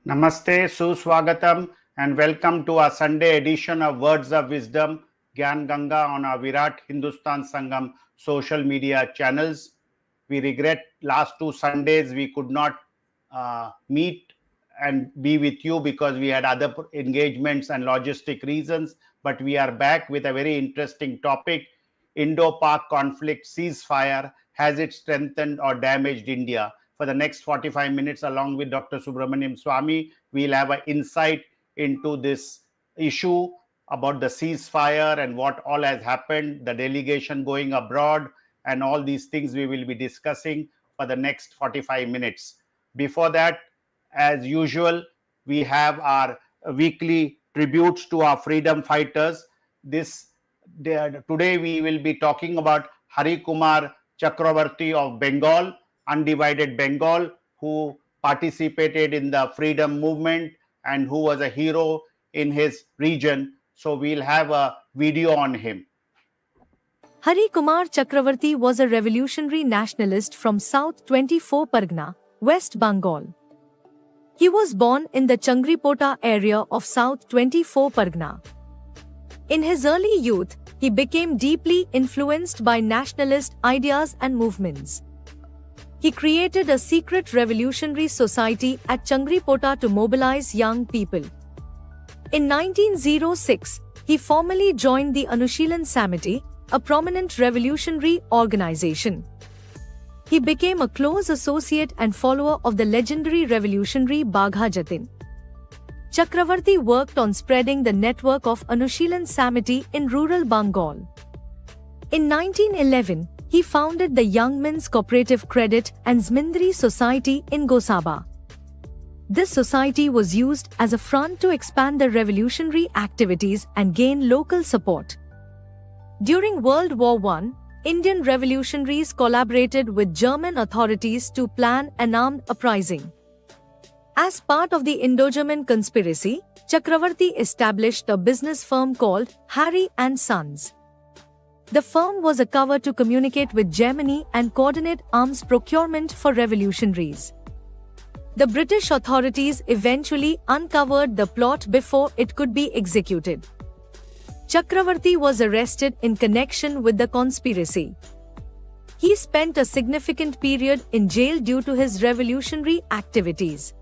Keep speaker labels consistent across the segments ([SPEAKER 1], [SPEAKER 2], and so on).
[SPEAKER 1] Namaste, Suswagatam, and welcome to our Sunday edition of Words of Wisdom, Gyan Ganga on our Virat Hindustan Sangam social media channels. We regret last two Sundays we could not meet and be with you because we had other engagements and logistic reasons, but we are back with a very interesting topic. Indo-Pak conflict ceasefire, has it strengthened or damaged India? For the next 45 minutes, along with Dr. SUBRAMANIAN SWMY, we'll have an insight into this issue about the ceasefire and what all has happened, the delegation going abroad, and all these things we will be discussing for the next 45 minutes. Before that, as usual, we have our weekly tributes to our freedom fighters. Today we will be talking about Hari Kumar Chakravarti of Bengal, undivided Bengal, who participated in the freedom movement and who was a hero in his region. So we'll have a video on him.
[SPEAKER 2] Hari Kumar Chakravarti was a revolutionary nationalist from South 24 Pargana, West Bengal. He was born in the Changripota area of South 24 Pargana. In his early youth, he became deeply influenced by nationalist ideas and movements. He created a secret revolutionary society at Changripota to mobilize young people. In 1906, he formally joined the Anushilan Samiti, a prominent revolutionary organization. He became a close associate and follower of the legendary revolutionary Bagha Jatin. Chakravarti worked on spreading the network of Anushilan Samiti in rural Bengal. In 1911, he founded the Young Men's Cooperative Credit and Zmindri Society in Gosaba. This society was used as a front to expand the revolutionary activities and gain local support. During World War I, Indian revolutionaries collaborated with German authorities to plan an armed uprising. As part of the Indo-German conspiracy, Chakravarti established a business firm called Hari & Sons. The firm was a cover to communicate with Germany and coordinate arms procurement for revolutionaries. The British authorities eventually uncovered the plot before it could be executed. Chakravarti was arrested in connection with the conspiracy. He spent a significant period in jail due to his revolutionary activities.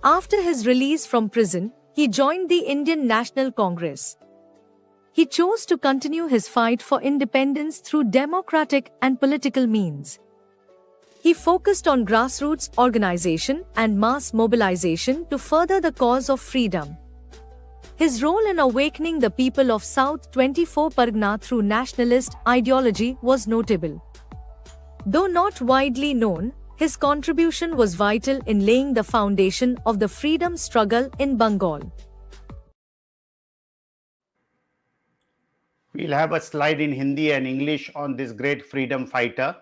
[SPEAKER 2] After his release from prison, he joined the Indian National Congress. He chose to continue his fight for independence through democratic and political means. He focused on grassroots organization and mass mobilization to further the cause of freedom. His role in awakening the people of South 24 Pargana through nationalist ideology was notable. Though not widely known, his contribution was vital in laying the foundation of the freedom struggle in Bengal.
[SPEAKER 1] We'll have a slide in Hindi and English on this great freedom fighter.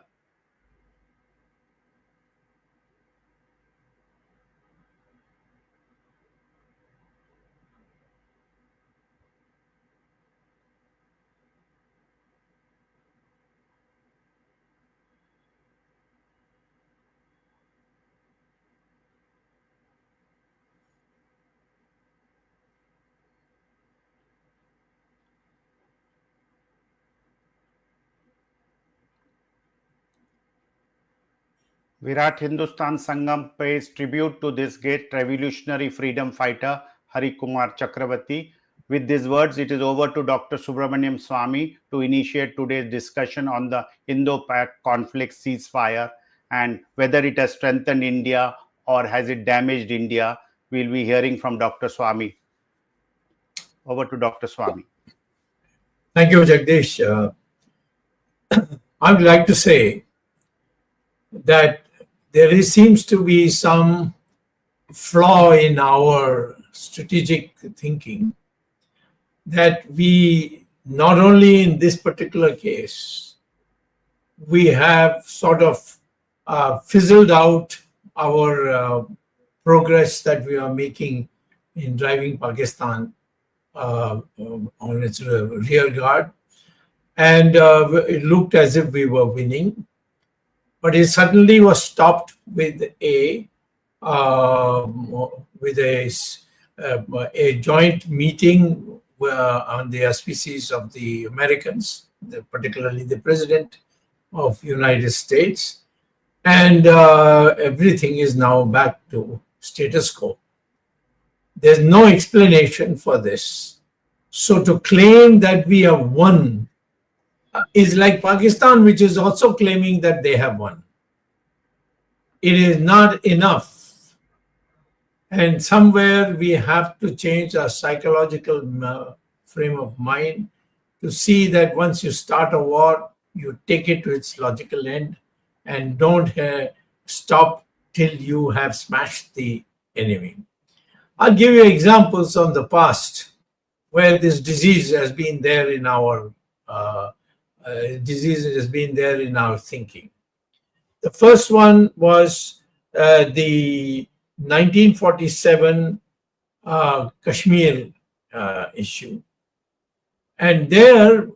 [SPEAKER 1] Virat Hindustan Sangam pays tribute to this great revolutionary freedom fighter, Hari Kumar Chakravarti. With these words, it is over to Dr. Subramanian Swmy to initiate today's discussion on the Indo-Pak conflict ceasefire and whether it has strengthened India or has it damaged India. We'll be hearing from Dr. Swmy. Over to Dr. Swmy.
[SPEAKER 3] Thank you, Jagdish. I would like to say that there seems to be some flaw in our strategic thinking, that we, not only in this particular case, we have sort of fizzled out our progress that we are making in driving Pakistan on its rear guard, and it looked as if we were winning. But it suddenly was stopped with a joint meeting on the auspices of the Americans, particularly the President of the United States, and everything is now back to status quo. There's no explanation for this. So to claim that we have won is like Pakistan, which is also claiming that they have won. It is not enough. And somewhere we have to change our psychological frame of mind to see that once you start a war, you take it to its logical end and don't stop till you have smashed the enemy. I'll give you examples on the past where this disease has been there in our thinking. The first one was the 1947 Kashmir issue, and there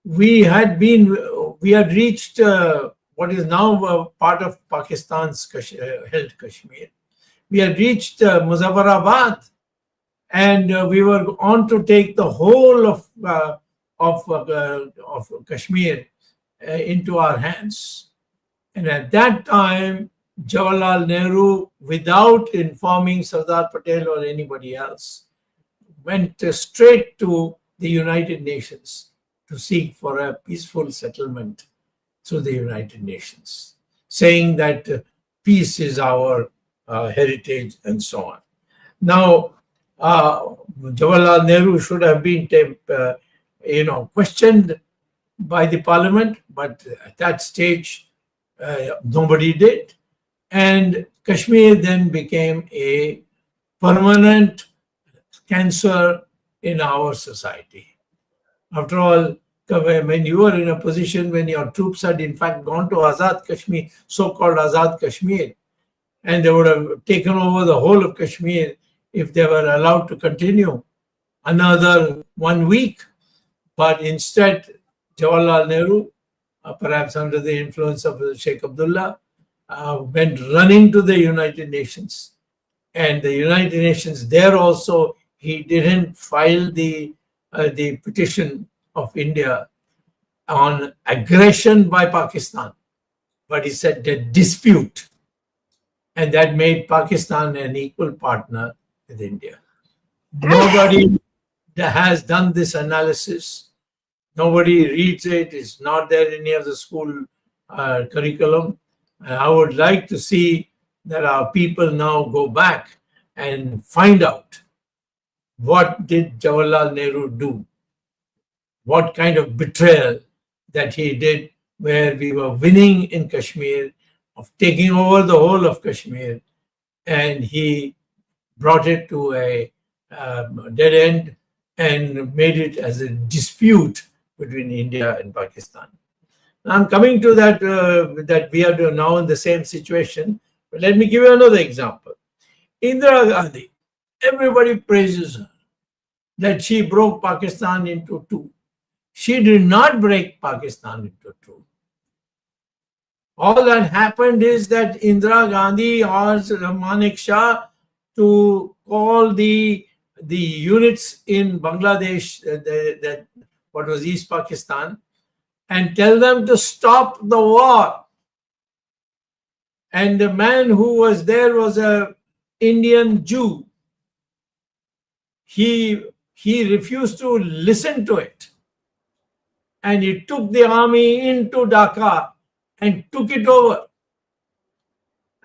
[SPEAKER 3] we had reached what is now part of Pakistan's held Kashmir. We had reached Muzaffarabad, and we were on to take the whole of Kashmir into our hands. And at that time, Jawaharlal Nehru, without informing Sardar Patel or anybody else, went straight to the United Nations to seek for a peaceful settlement through the United Nations, saying that peace is our heritage and so on. Now, Jawaharlal Nehru should have been questioned by the parliament, but at that stage, nobody did. And Kashmir then became a permanent cancer in our society. After all, when you were in a position when your troops had in fact gone to Azad Kashmir, so-called Azad Kashmir, and they would have taken over the whole of Kashmir if they were allowed to continue another 1 week. But instead, Jawaharlal Nehru, perhaps under the influence of Sheikh Abdullah, went running to the United Nations. And the United Nations, there also, he didn't file the petition of India on aggression by Pakistan, but he said the dispute. And that made Pakistan an equal partner with India. Nobody has done this analysis. Nobody reads it. It's not there in any of the school curriculum. I would like to see that our people now go back and find out what did Jawaharlal Nehru do, what kind of betrayal that he did, where we were winning in Kashmir, of taking over the whole of Kashmir, and he brought it to a dead end and made it as a dispute between India and Pakistan. Now, I'm coming to that, that we are now in the same situation, but let me give you another example. Indira Gandhi, everybody praises her, that she broke Pakistan into two. She did not break Pakistan into two. All that happened is that Indira Gandhi asked Manik Shah to call the units in Bangladesh, what was East Pakistan, and tell them to stop the war. And the man who was there was an Indian Jew. He refused to listen to it. And he took the army into Dhaka and took it over.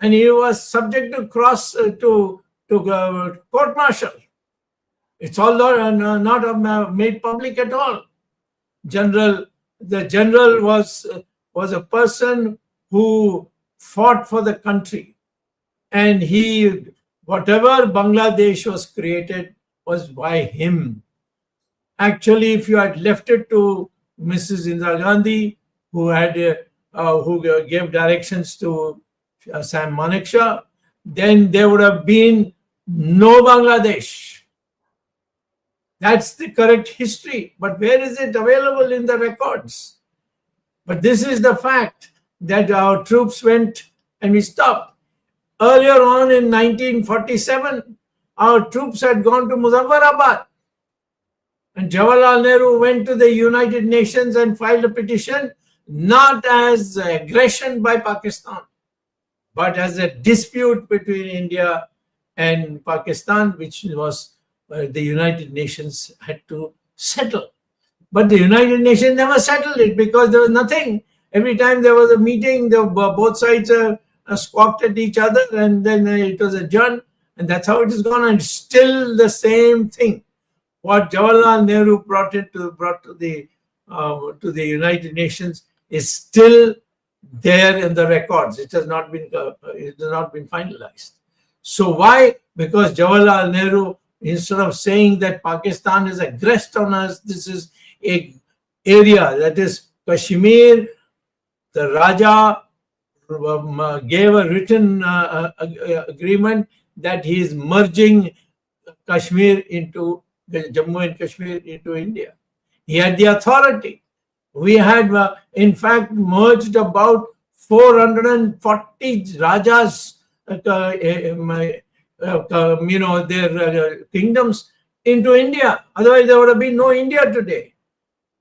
[SPEAKER 3] And he was subject to court-martial. It's all not made public at all. The general was a person who fought for the country, and whatever Bangladesh was created was by him. Actually, if you had left it to Mrs. Indira Gandhi, who gave directions to Sam Manekshaw, then there would have been no Bangladesh. That's the correct history. But where is it available in the records? But this is the fact, that our troops went and we stopped. Earlier on in 1947, our troops had gone to Muzaffarabad. And Jawaharlal Nehru went to the United Nations and filed a petition, not as aggression by Pakistan, but as a dispute between India and Pakistan, which was the United Nations had to settle. But the United Nations never settled it because there was nothing. Every time there was a meeting, both sides squawked at each other, and then it was adjourned, and that's how it is gone. And still the same thing. What Jawaharlal Nehru brought to the United Nations is still there in the records. It has not been finalized. So why? Because Jawaharlal Nehru, instead of saying that Pakistan is aggressed on us, this is an area that is Kashmir. The Raja gave a written agreement that he is merging Kashmir into Jammu and Kashmir into India. He had the authority. We had, in fact, merged about 440 Rajas, their kingdoms into India. Otherwise, there would have been no India today.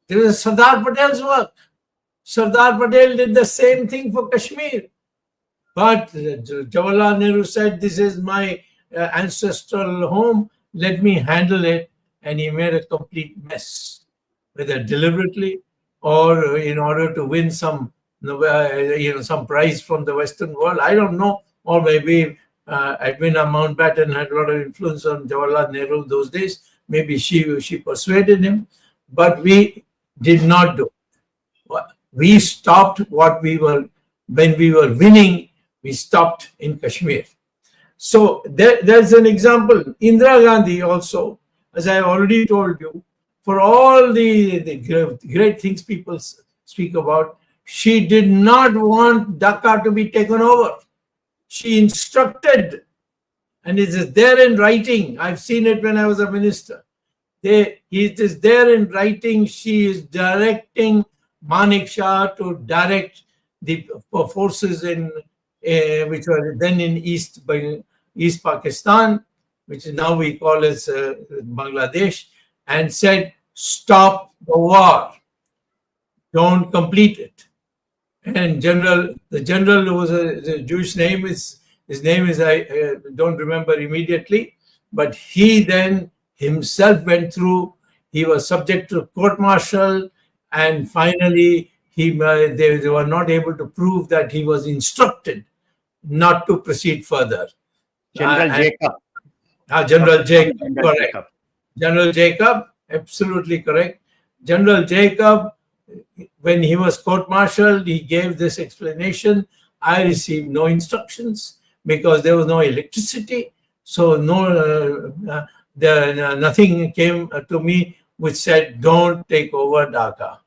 [SPEAKER 3] This is Sardar Patel's work. Sardar Patel did the same thing for Kashmir. But Jawaharlal Nehru said, this is my ancestral home, let me handle it. And he made a complete mess, whether deliberately or in order to win some prize from the Western world. I don't know. Or maybe Edwina Mountbatten had a lot of influence on Jawaharlal Nehru those days. Maybe she persuaded him. But we did not do. We stopped when we were winning, we stopped in Kashmir. So there's an example. Indira Gandhi also, as I already told you, for all the great things people speak about, she did not want Dhaka to be taken over. She instructed, and it is there in writing. I've seen it when I was a minister. It is there in writing. She is directing Manik Shah to direct the forces in which were then in East Pakistan, which now we call as Bangladesh, and said, stop the war, don't complete it. And the general who was a Jewish name, his name is, I don't remember immediately, but he then himself went through, he was subject to court-martial, and finally they were not able to prove that he was instructed not to proceed further.
[SPEAKER 1] General Jacob.
[SPEAKER 3] General Jacob,
[SPEAKER 1] General
[SPEAKER 3] correct.
[SPEAKER 1] Jacob.
[SPEAKER 3] General Jacob, absolutely correct. General Jacob, when he was court-martialed, he gave this explanation: I received no instructions because there was no electricity, so nothing came to me which said, don't take over Dhaka.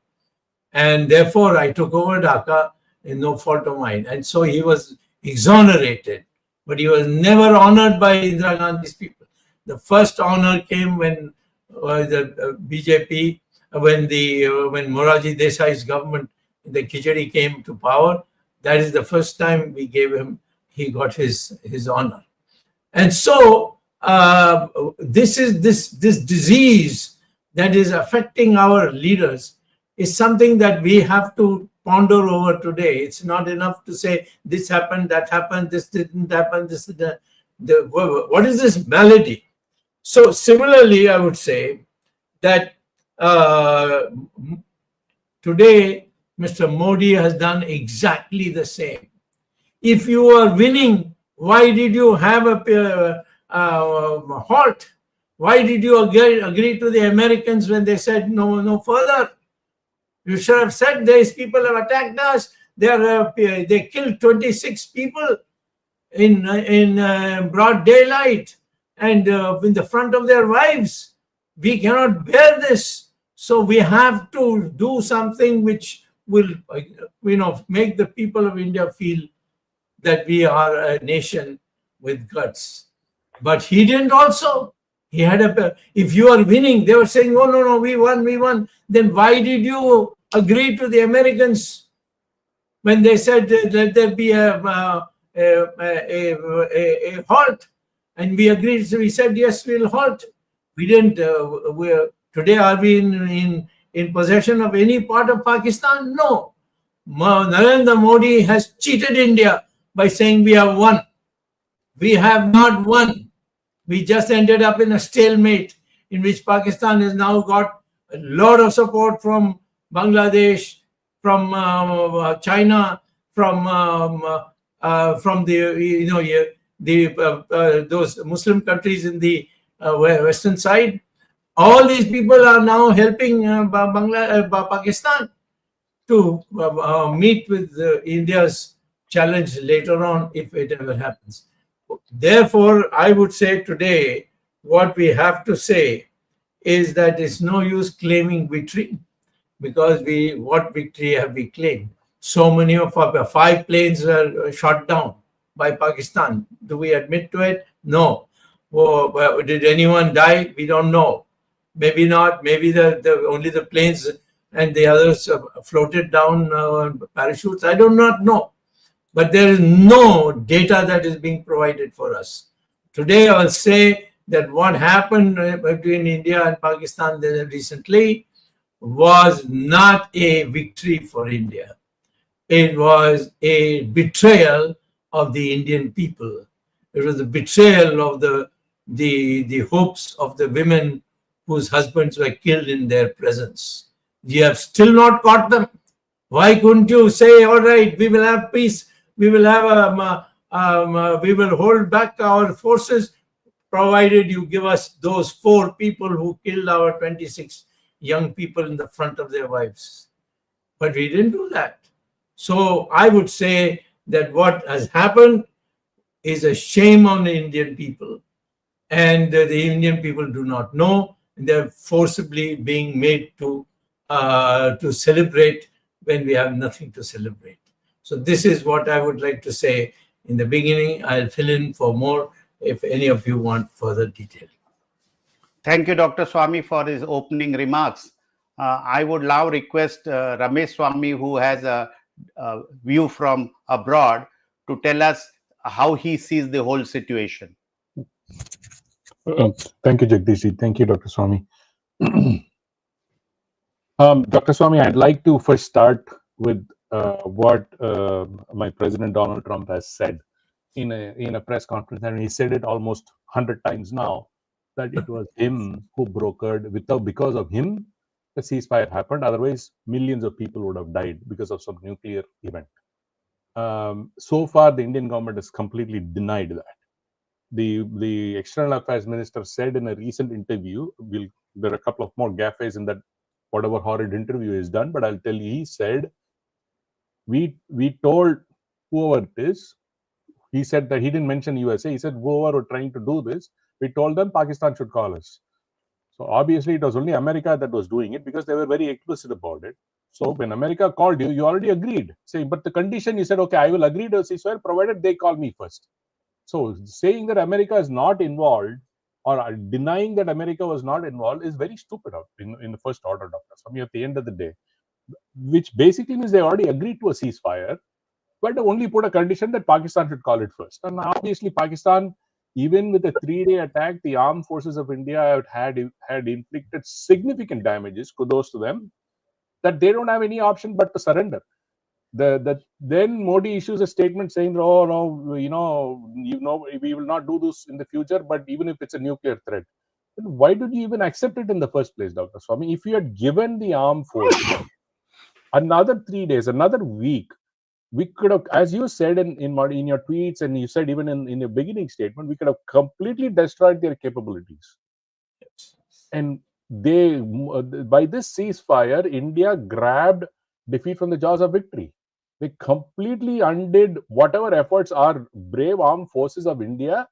[SPEAKER 3] And therefore, I took over Dhaka in no fault of mine. And so he was exonerated, but he was never honored by Indira Gandhi's people. The first honor came when the BJP, when Morarji Desai's government, the Khichdi, came to power. That is the first time we gave him, he got his honor. And so this disease that is affecting our leaders is something that we have to ponder over today. It's not enough to say this happened, that happened, this didn't happen, this is what is this malady? So similarly, I would say that today Mr. Modi has done exactly the same. If you are winning, why did you have a halt? Why did you agree to the Americans when they said no further? You should have said these people have attacked us. They killed 26 people in broad daylight and in the front of their wives. We cannot bear this. So we have to do something which will, make the people of India feel that we are a nation with guts. But he didn't also. He had if you are winning, they were saying, oh, no, we won. Then why did you agree to the Americans when they said let there be a halt? And we agreed. So we said, yes, we'll halt. We didn't. Today, are we in possession of any part of Pakistan? No. Narendra Modi has cheated India by saying we have won. We have not won. We just ended up in a stalemate in which Pakistan has now got a lot of support from Bangladesh, from China, from those Muslim countries in the western side. All these people are now helping Pakistan to meet with India's challenge later on, if it ever happens. Therefore, I would say today, what we have to say is that it's no use claiming victory, because what victory have we claimed? So many of our 5 planes were shot down by Pakistan. Do we admit to it? No. Well, did anyone die? We don't know. Maybe not. Maybe only the planes and the others floated down parachutes. I do not know. But there is no data that is being provided for us. Today, I'll say that what happened between India and Pakistan recently was not a victory for India. It was a betrayal of the Indian people. It was a betrayal of the hopes of the women whose husbands were killed in their presence. You have still not got them. Why couldn't you say, all right, we will have peace, we will have we will hold back our forces, provided you give us those 4 people who killed our 26 young people in the front of their wives. But we didn't do that. So I would say that what has happened is a shame on the Indian people, and the Indian people do not know. They're forcibly being made to celebrate when we have nothing to celebrate. So this is what I would like to say in the beginning. I'll fill in for more if any of you want further detail.
[SPEAKER 1] Thank you, Dr. Swamy, for his opening remarks. I would now request Ramesh Swamy, who has a view from abroad, to tell us how he sees the whole situation.
[SPEAKER 4] Thank you, Jagdish. Thank you, Dr. Swamy. Dr. Swamy, I'd like to first start with what my President Donald Trump has said in a press conference, and he said it almost 100 times now, that it was him who brokered, because of him, the ceasefire happened. Otherwise, millions of people would have died because of some nuclear event. So far, the Indian government has completely denied that. The External Affairs Minister said in a recent interview, there are a couple of more gaffes in that whatever horrid interview is done, but I'll tell you, he said, we told whoever it is, he said that he didn't mention USA, he said whoever were trying to do this, we told them Pakistan should call us. So obviously it was only America that was doing it because they were very explicit about it. So when America called you, you already agreed. Say, but the condition, you said, okay, I will agree to a ceasefire provided they call me first. So saying that America is not involved or denying that America was not involved is very stupid in the first order, Dr. Swamy, at the end of the day, which basically means they already agreed to a ceasefire, but only put a condition that Pakistan should call it first. And obviously Pakistan, even with a 3-day attack, the armed forces of India had inflicted significant damages, kudos to them, that they don't have any option but to surrender. Then Modi issues a statement saying, "Oh no, we will not do this in the future, but even if it's a nuclear threat." Then why did you even accept it in the first place, Dr. Swamy? If you had given the armed forces another 3 days, another week, we could have, as you said in your tweets, and you said even in your beginning statement, we could have completely destroyed their capabilities. And by this ceasefire, India grabbed defeat from the jaws of victory. They completely undid whatever efforts our brave armed forces of India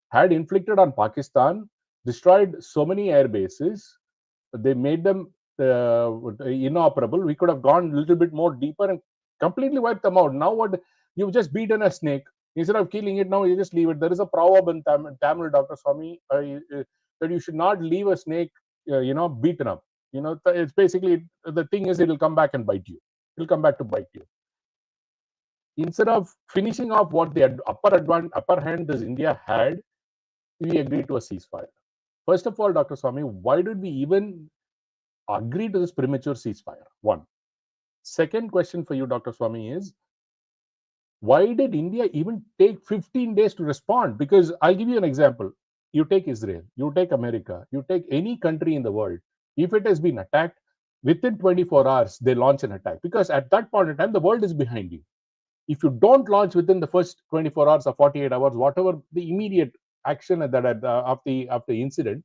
[SPEAKER 4] had inflicted on Pakistan, destroyed so many air bases. They made them inoperable. We could have gone a little bit more deeper and completely wiped them out. Now what? You've just beaten a snake. Instead of killing it, now you just leave it. There is a proverb in Tamil, Dr. Swamy, that you should not leave a snake, beaten up. It's basically, the thing is, it'll come back and bite you. It'll come back to bite you. Instead of finishing off what the upper hand this India had, we agreed to a ceasefire. First of all, Dr. Swamy, why did we even agree to this premature ceasefire? One. Second question for you, Dr. Swamy, is why did India even take 15 days to respond? Because I'll give you an example. You take Israel, you take America, you take any country in the world. If it has been attacked, within 24 hours, they launch an attack. Because at that point in time, the world is behind you. If you don't launch within the first 24 hours or 48 hours, whatever the immediate action of the incident,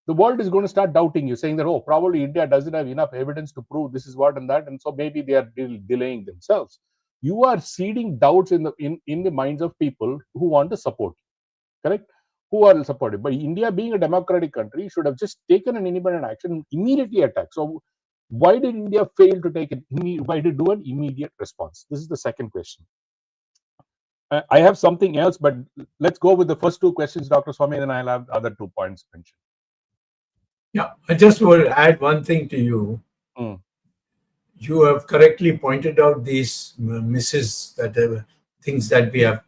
[SPEAKER 4] the world is going to start doubting you, saying that, oh, probably India doesn't have enough evidence to prove this is what and that, and so maybe they are delaying themselves. You are seeding doubts in the minds of people who want to support you, correct? Who are supported. But India, being a democratic country, should have just taken an independent action and immediately attacked. So why did India fail to take it? Why did do an immediate response? This is the second question. I have something else, but let's go with the first two questions, Dr. Swamy, then I'll have other 2 points mentioned.
[SPEAKER 3] Yeah, I just want to add one thing to you. You have correctly pointed out these misses, things that we have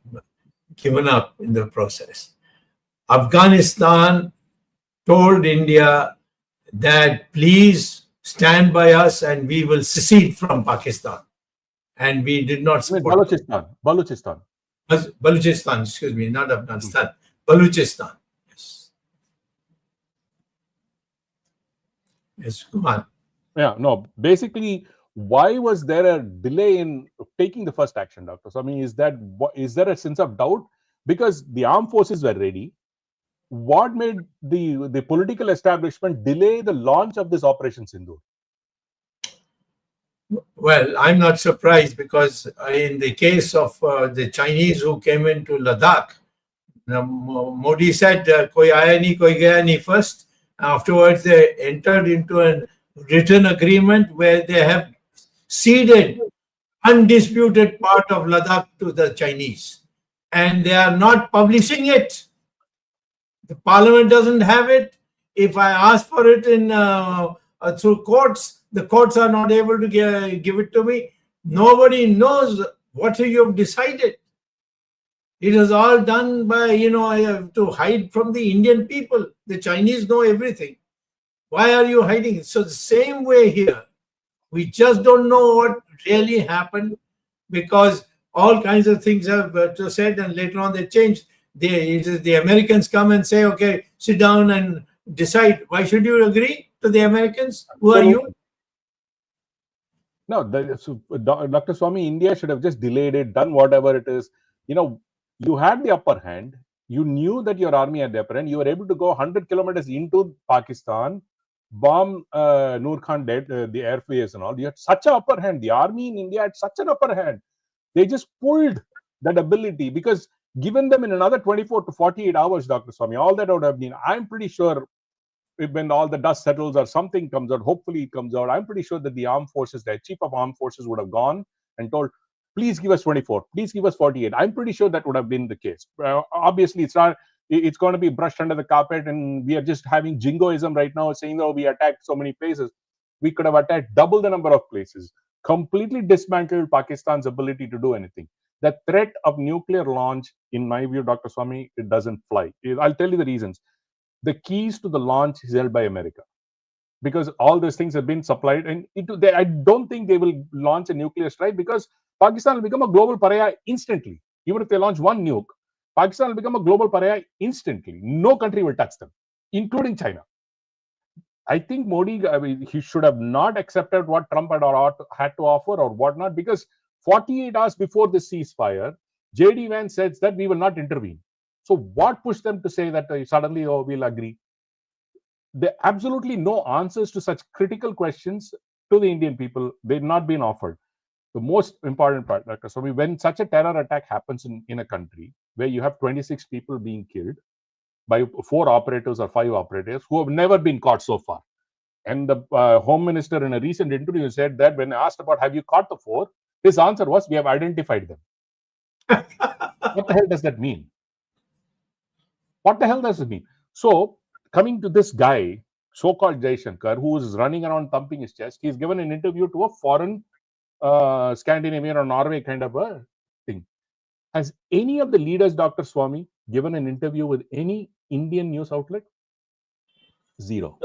[SPEAKER 3] given up in the process. Afghanistan told India that please stand by us and we will secede from Pakistan. And we did not support
[SPEAKER 4] Balochistan,
[SPEAKER 3] excuse me, not Afghanistan. Balochistan. Yes, go on.
[SPEAKER 4] Yeah, no, basically, why was there a delay in taking the first action, Doctor? So, I mean, is there a sense of doubt? Because the armed forces were ready. What made the political establishment delay the launch of this Operation Sindoor?
[SPEAKER 3] Well, I'm not surprised, because in the case of the Chinese who came into Ladakh, Modi said, "Koi aaya nahi, koi gaya nahi" first. Afterwards, they entered into a written agreement where they have ceded undisputed part of Ladakh to the Chinese, and they are not publishing it. The parliament doesn't have it. If I ask for it through courts, the courts are not able to give it to me. Nobody knows what you have decided. It is all done by, I have to hide from the Indian people. The Chinese know everything. Why are you hiding? So the same way here, we just don't know what really happened, because all kinds of things have said, and later on they changed. The Americans come and say, okay, sit down and decide. Why should you agree to the Americans? Who are you?
[SPEAKER 4] No, Dr. Swami, India should have just delayed it, done whatever it is. You had the upper hand. You knew that your army had the upper hand. You were able to go 100 kilometers into Pakistan, bomb Noor Khan dead, the airfares and all. You had such an upper hand. The army in India had such an upper hand. They just pulled that ability, because given them in another 24 to 48 hours, Dr. Swami, all that would have been, I'm pretty sure, when all the dust settles or something comes out, hopefully it comes out, I'm pretty sure that the armed forces, the chief of armed forces would have gone and told, please give us 24, please give us 48. I'm pretty sure that would have been the case. Obviously, it's going to be brushed under the carpet, and we are just having jingoism right now, saying, oh, we attacked so many places. We could have attacked double the number of places, completely dismantled Pakistan's ability to do anything. The threat of nuclear launch, in my view, Dr. Swami, it doesn't fly. I'll tell you the reasons. The keys to the launch is held by America, because all those things have been supplied, and I don't think they will launch a nuclear strike, because Pakistan will become a global pariah instantly. Even if they launch one nuke, Pakistan will become a global pariah instantly. No country will touch them, including China. I think Modi, he should have not accepted what Trump had to offer or whatnot, because 48 hours before the ceasefire, J.D. Vance says that we will not intervene. So what pushed them to say that suddenly, oh, we'll agree? There are absolutely no answers to such critical questions to the Indian people. They've not been offered. The most important part, Dr. Swami, when such a terror attack happens in a country where you have 26 people being killed by 4 operators or 5 operators who have never been caught so far. And the Home Minister in a recent interview said that when asked about, have you caught the 4? His answer was, we have identified them. What the hell does that mean? What the hell does it mean? So, coming to this guy, so-called Jaishankar, who is running around thumping his chest, he's given an interview to a foreign Scandinavian or Norway kind of a thing. Has any of the leaders, Dr. Swami, given an interview with any Indian news outlet? Zero.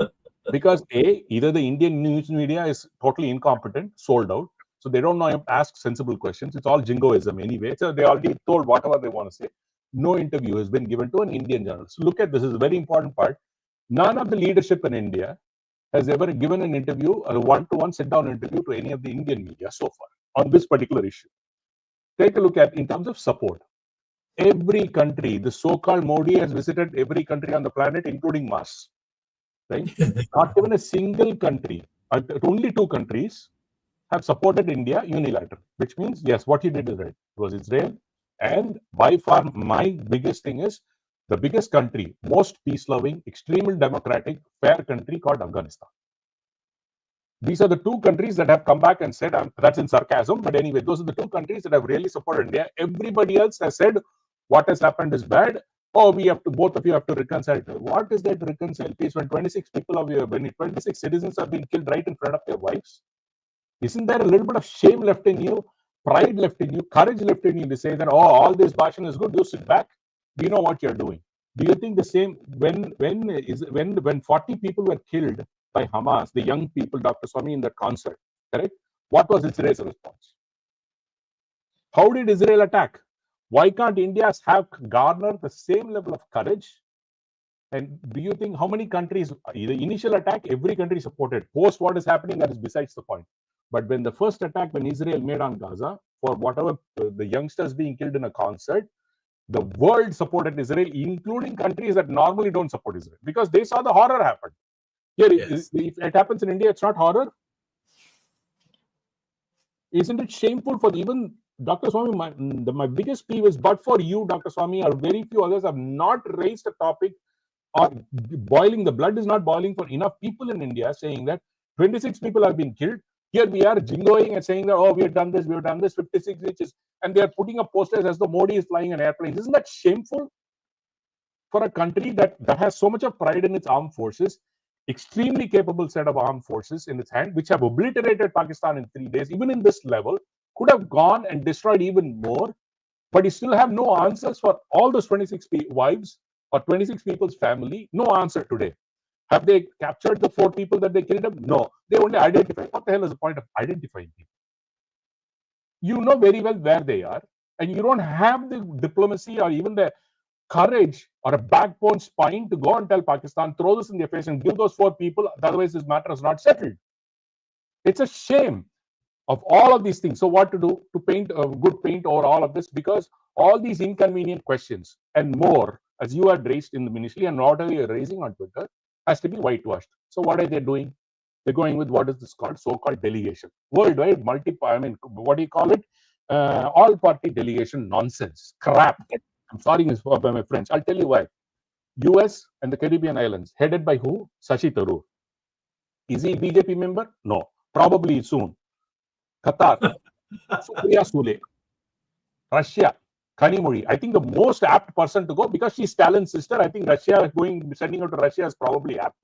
[SPEAKER 4] Because either the Indian news media is totally incompetent, sold out, so they don't know how to ask sensible questions. It's all jingoism anyway. So they already told whatever they want to say. No interview has been given to an Indian journalist. Look at this, is a very important part. None of the leadership in India has ever given an interview or a one-to-one sit-down interview to any of the Indian media so far on this particular issue. Take a look at in terms of support. Every country, the so-called Modi has visited every country on the planet, including Mars. Right? Not even a single country, only 2 countries have supported India unilaterally, which means, yes, what he did is right. It was Israel, and by far my biggest thing is the biggest country, most peace-loving, extremely democratic, fair country called Afghanistan. These are the 2 countries that have come back and said, that's in sarcasm, but anyway, those are the 2 countries that have really supported India. Everybody else has said, what has happened is bad. Oh, both of you have to reconcile. What is there to reconcile? Please, when 26 citizens have been killed right in front of their wives, isn't there a little bit of shame left in you, pride left in you, courage left in you to say that, oh, all this bashing is good, you sit back, you know what you're doing? Do you think the same, when 40 people were killed by Hamas, the young people, Dr. Swami, in that concert, correct? What was Israel's response? How did Israel attack? Why can't India have garnered the same level of courage? And do you think how many countries, the initial attack, every country supported. Post what is happening, that is besides the point. But when the first attack, when Israel made on Gaza, for whatever the youngsters being killed in a concert, the world supported Israel, including countries that normally don't support Israel, because they saw the horror happen. Here, yes. If it happens in India, it's not horror. Isn't it shameful for even Dr. Swami? My biggest peeve is, but for you, Dr. Swami, or very few others have not raised a topic, or boiling, the blood is not boiling for enough people in India saying that 26 people have been killed. Here we are jingoing and saying that, oh, we have done this, 56 inches, and they are putting up posters as though Modi is flying an airplane. Isn't that shameful for a country that has so much of pride in its armed forces, extremely capable set of armed forces in its hand, which have obliterated Pakistan in 3 days, even in this level, could have gone and destroyed even more, but you still have no answers for all those 26 wives or 26 people's family. No answer today. Have they captured the 4 people that they killed them? No. They only identify. What the hell is the point of identifying people? You know very well where they are, and you don't have the diplomacy or even the courage or a backbone spine to go and tell Pakistan, throw this in their face and give those 4 people, otherwise this matter is not settled. It's a shame of all of these things. So what to do to paint a good paint over all of this? Because all these inconvenient questions and more, as you had raised in the ministry and whatever you're raising on Twitter, has to be whitewashed. So what are they doing? They're going with what is this called? So-called delegation. Worldwide, what do you call it? All-party delegation nonsense. Crap. I'm sorry by my French. I'll tell you why. US and the Caribbean islands, headed by who? Shashi Tharoor. Is he a BJP member? No. Probably soon. Qatar. Supriya Sule. Russia. Kanimuri. I think the most apt person to go, because she's Stalin's sister, I think Russia sending her to Russia is probably apt.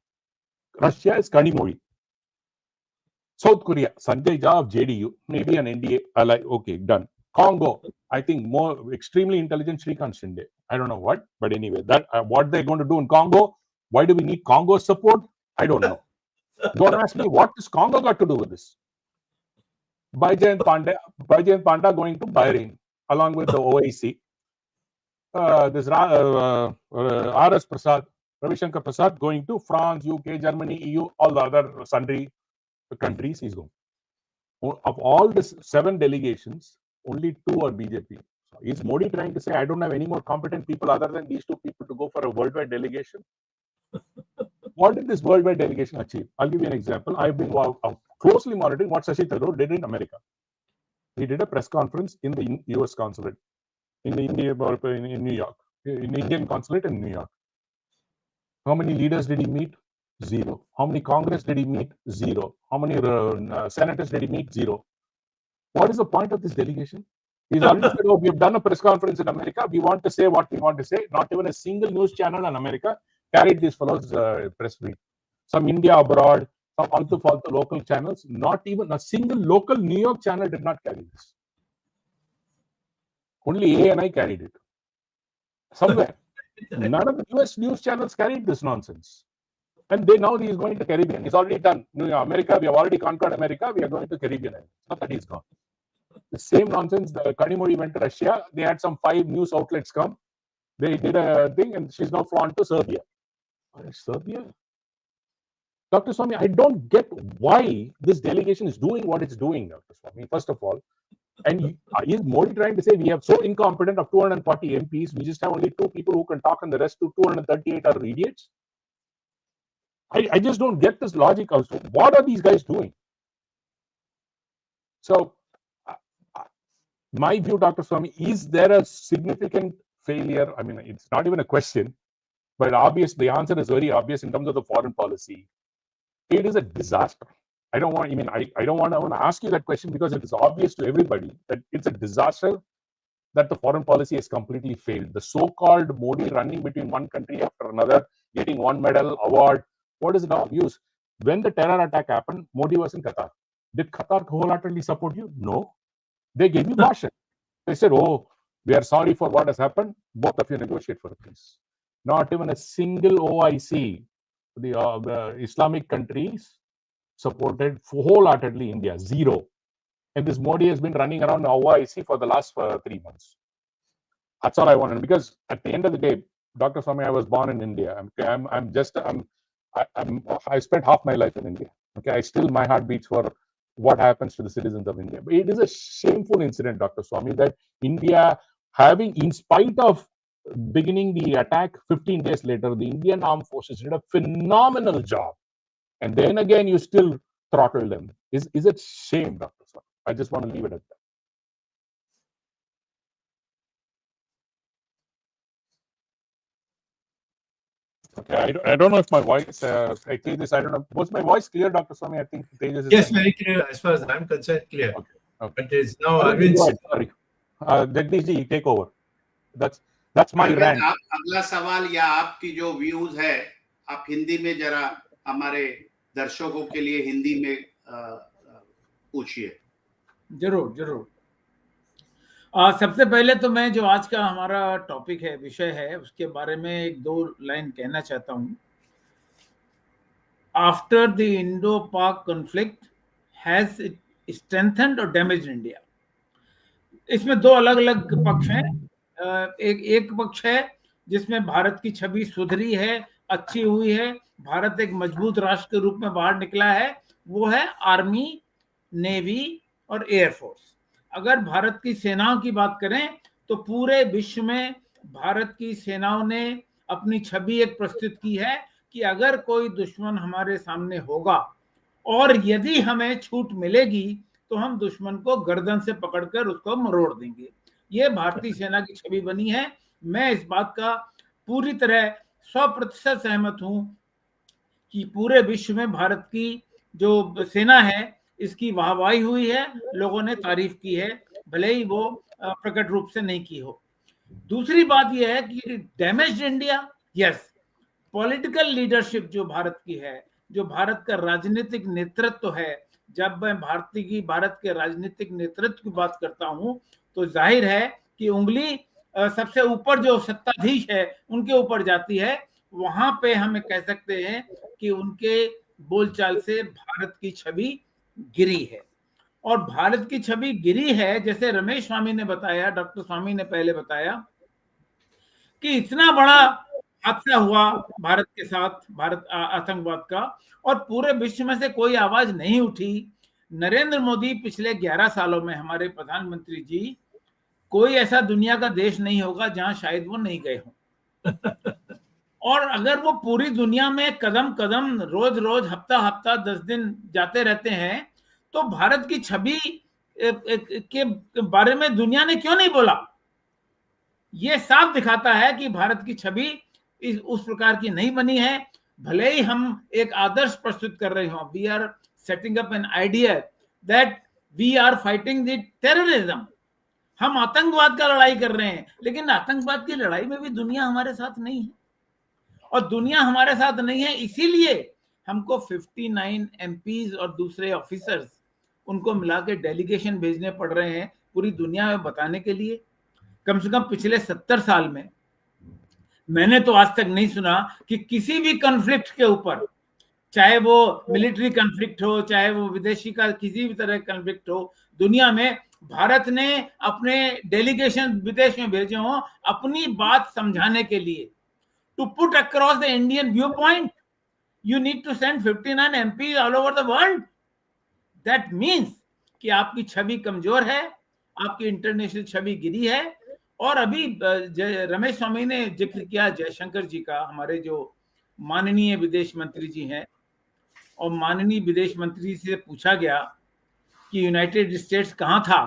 [SPEAKER 4] Russia is Kanimuri. South Korea, Sanjay Jha of JDU, maybe an NDA. I like, okay, done. Congo, I think more extremely intelligent Shrikant Shinde. I don't know what, but anyway, that what they're going to do in Congo. Why do we need Congo's support? I don't know. Don't ask me what does Congo got to do with this. Bajayant Panda going to Bahrain along with the OIC. This R.S. Prasad, Ravi Shankar Prasad going to France, UK, Germany, EU, all the other sundry countries he's going. Of all these 7 delegations, only 2 are BJP. So is Modi trying to say, I don't have any more competent people other than these 2 people to go for a worldwide delegation? What did this worldwide delegation achieve? I'll give you an example. I've been closely monitoring what Shashi Tharoor did in America. He did a press conference in the US consulate, in New York, in Indian consulate in New York. How many leaders did he meet? 0. How many Congress did he meet? 0. How many senators did he meet? 0. What is the point of this delegation? He's already said, oh, we have done a press conference in America. We want to say what we want to say. Not even a single news channel in America carried these fellows' press brief. Some India abroad, some faltu local channels, not even a single local New York channel did not carry this. Only ANI carried it. Somewhere. None of the US news channels carried this nonsense. And now he is going to Caribbean. He's already done. America, we have already conquered America. We are going to Caribbean. Not that he's gone. The same nonsense. The Kanimuri went to Russia. They had some 5 news outlets come. They did a thing, and she's now flown to Serbia. Serbia? Dr. Swamy, I don't get why this delegation is doing what it's doing, Dr. Swamy, first of all. And is Modi trying to say we have so incompetent of 240 MPs, we just have only 2 people who can talk and the rest 238 are idiots? I just don't get this logic also. What are these guys doing? So, my view, Dr. Swamy, is there a significant failure? I mean, it's not even a question, but the answer is very obvious in terms of the foreign policy. It is a disaster. I don't want to ask you that question because it is obvious to everybody that it's a disaster that the foreign policy has completely failed. The so-called Modi running between one country after another, getting one medal, award, what is it all use? When the terror attack happened, Modi was in Qatar. Did Qatar wholeheartedly support you? No. They gave you caution. They said, oh, we are sorry for what has happened. Both of you negotiate for peace. Not even a single OIC, the Islamic countries supported wholeheartedly India. 0. And this Modi has been running around the OIC for the last 3 months. That's all I wanted. Because at the end of the day, Dr. Swamy, I was born in India. I spent half my life in India. Okay, my heart beats for what happens to the citizens of India. But it is a shameful incident, Dr. Swamy, that India in spite of beginning the attack 15 days later, the Indian armed forces did a phenomenal job. And then again, you still throttle them. Is it shame, Dr. Swamy? I just want to leave it at that. Okay, I don't know if my voice, I don't know. Was my voice clear, Dr. Swamy? I think Tejas is
[SPEAKER 3] yes, very clear as far as I'm concerned, clear. Okay. But it's now
[SPEAKER 4] sorry. Jagdishji, take over. That's my rant.
[SPEAKER 1] अगला सवाल या आपकी जो views है आप हिंदी में जरा हमारे दर्शकों के लिए हिंदी में पूछिए.
[SPEAKER 5] जरूर.
[SPEAKER 3] सबसे पहले तो मैं जो आज का हमारा टॉपिक है, विषय है, उसके बारे में एक दो लाइन कहना चाहता हूँ। आफ्टर द इंडो पाक कॉन्फ्लिक्ट हैज इट स्ट्रेंथेंड और डैमेज्ड इंडिया। इसमें दो अलग अलग पक्ष हैं। एक पक्ष है जिसमें भारत की छवि सुधरी है, अच्छी हुई है, भारत एक मजबूत राष्ट्र के रूप में बाहर निकला है, वो है आर्मी, नेवी और एयरफोर्स। अगर भारत की सेनाओं की बात करें तो पूरे विश्व में भारत की सेनाओं ने अपनी छवि एक प्रस्तुत की है कि अगर कोई दुश्मन हमारे सामने होगा और यदि हमें छूट मिलेगी तो हम दुश्मन को गर्दन से पकड़कर उसको मरोड़ देंगे। ये भारतीय सेना की छवि बनी है। मैं इस बात का पूरी तरह 100% सहमत हूं कि पूरे विश्व में भारत की जो सेना है इसकी वाहवाही हुई है, लोगों ने तारीफ की है, भले ही वो प्रकट रूप से नहीं की हो। दूसरी बात यह है कि damaged India, yes, political leadership जो भारत की है, जो भारत का राजनीतिक नेतृत्व है, जब मैं भारत के राजनीतिक नेतृत्व की बात करता हूं तो जाहिर है कि उंगली सबसे ऊपर जो सत्ताधीश है उनके ऊपर जाती है। वहां पे हम कह सकते हैं कि उनके बोलचाल से भारत की छवि गिरी है। और भारत की छवि गिरी है, जैसे रमेश स्वामी ने बताया, डॉक्टर स्वामी ने पहले बताया कि इतना बड़ा हादसा हुआ भारत के साथ, भारत आतंकवाद का, और पूरे विश्व में से कोई आवाज नहीं उठी। नरेंद्र मोदी पिछले 11 सालों में हमारे प्रधानमंत्री जी, कोई ऐसा दुनिया का देश नहीं होगा जहां शायद वो नहीं गए हों। और अगर वो पूरी दुनिया में कदम कदम, रोज रोज, हफ्ता हफ्ता, 10 दिन जाते रहते हैं तो भारत की छवि के बारे में दुनिया ने क्यों नहीं बोला? ये साफ दिखाता है कि भारत की छवि उस प्रकार की नहीं बनी है। भले ही हम एक आदर्श प्रस्तुत कर रहे हो, we are setting up an idea that we are fighting the terrorism, हम आतंकवाद का लड़ाई कर रहे हैं, लेकिन आतंकवाद की लड़ाई में भी दुनिया हमारे साथ नहीं है। और दुनिया हमारे साथ नहीं है इसीलिए हमको 59 एमपीज और दूसरे ऑफिसर्स, उनको मिला के डेलीगेशन भेजने पड़ रहे हैं पूरी दुनिया में बताने के लिए। कम से कम पिछले 70 साल में मैंने तो आज तक नहीं सुना कि किसी भी कॉन्फ्लिक्ट के ऊपर, चाहे वो मिलिट्री कॉन्फ्लिक्ट हो, चाहे वो विदेशी का किसी भी तरह का कॉन्फ्लिक्ट हो, दुनिया में भारत ने अपने डेलीगेशन विदेश में भेजे हों अपनी बात समझाने के लिए। To put across the Indian viewpoint, you need to send 59 MPs all over the world. That means कि आपकी छवि कमजोर है, आपकी इंटरनेशनल छवि गिरी है। और अभी रमेश स्वामी ने जिक्र किया जयशंकर जी का, हमारे जो माननीय विदेश मंत्री जी हैं, और माननीय विदेश मंत्री से पूछा गया कि यूनाइटेड स्टेट्स कहां था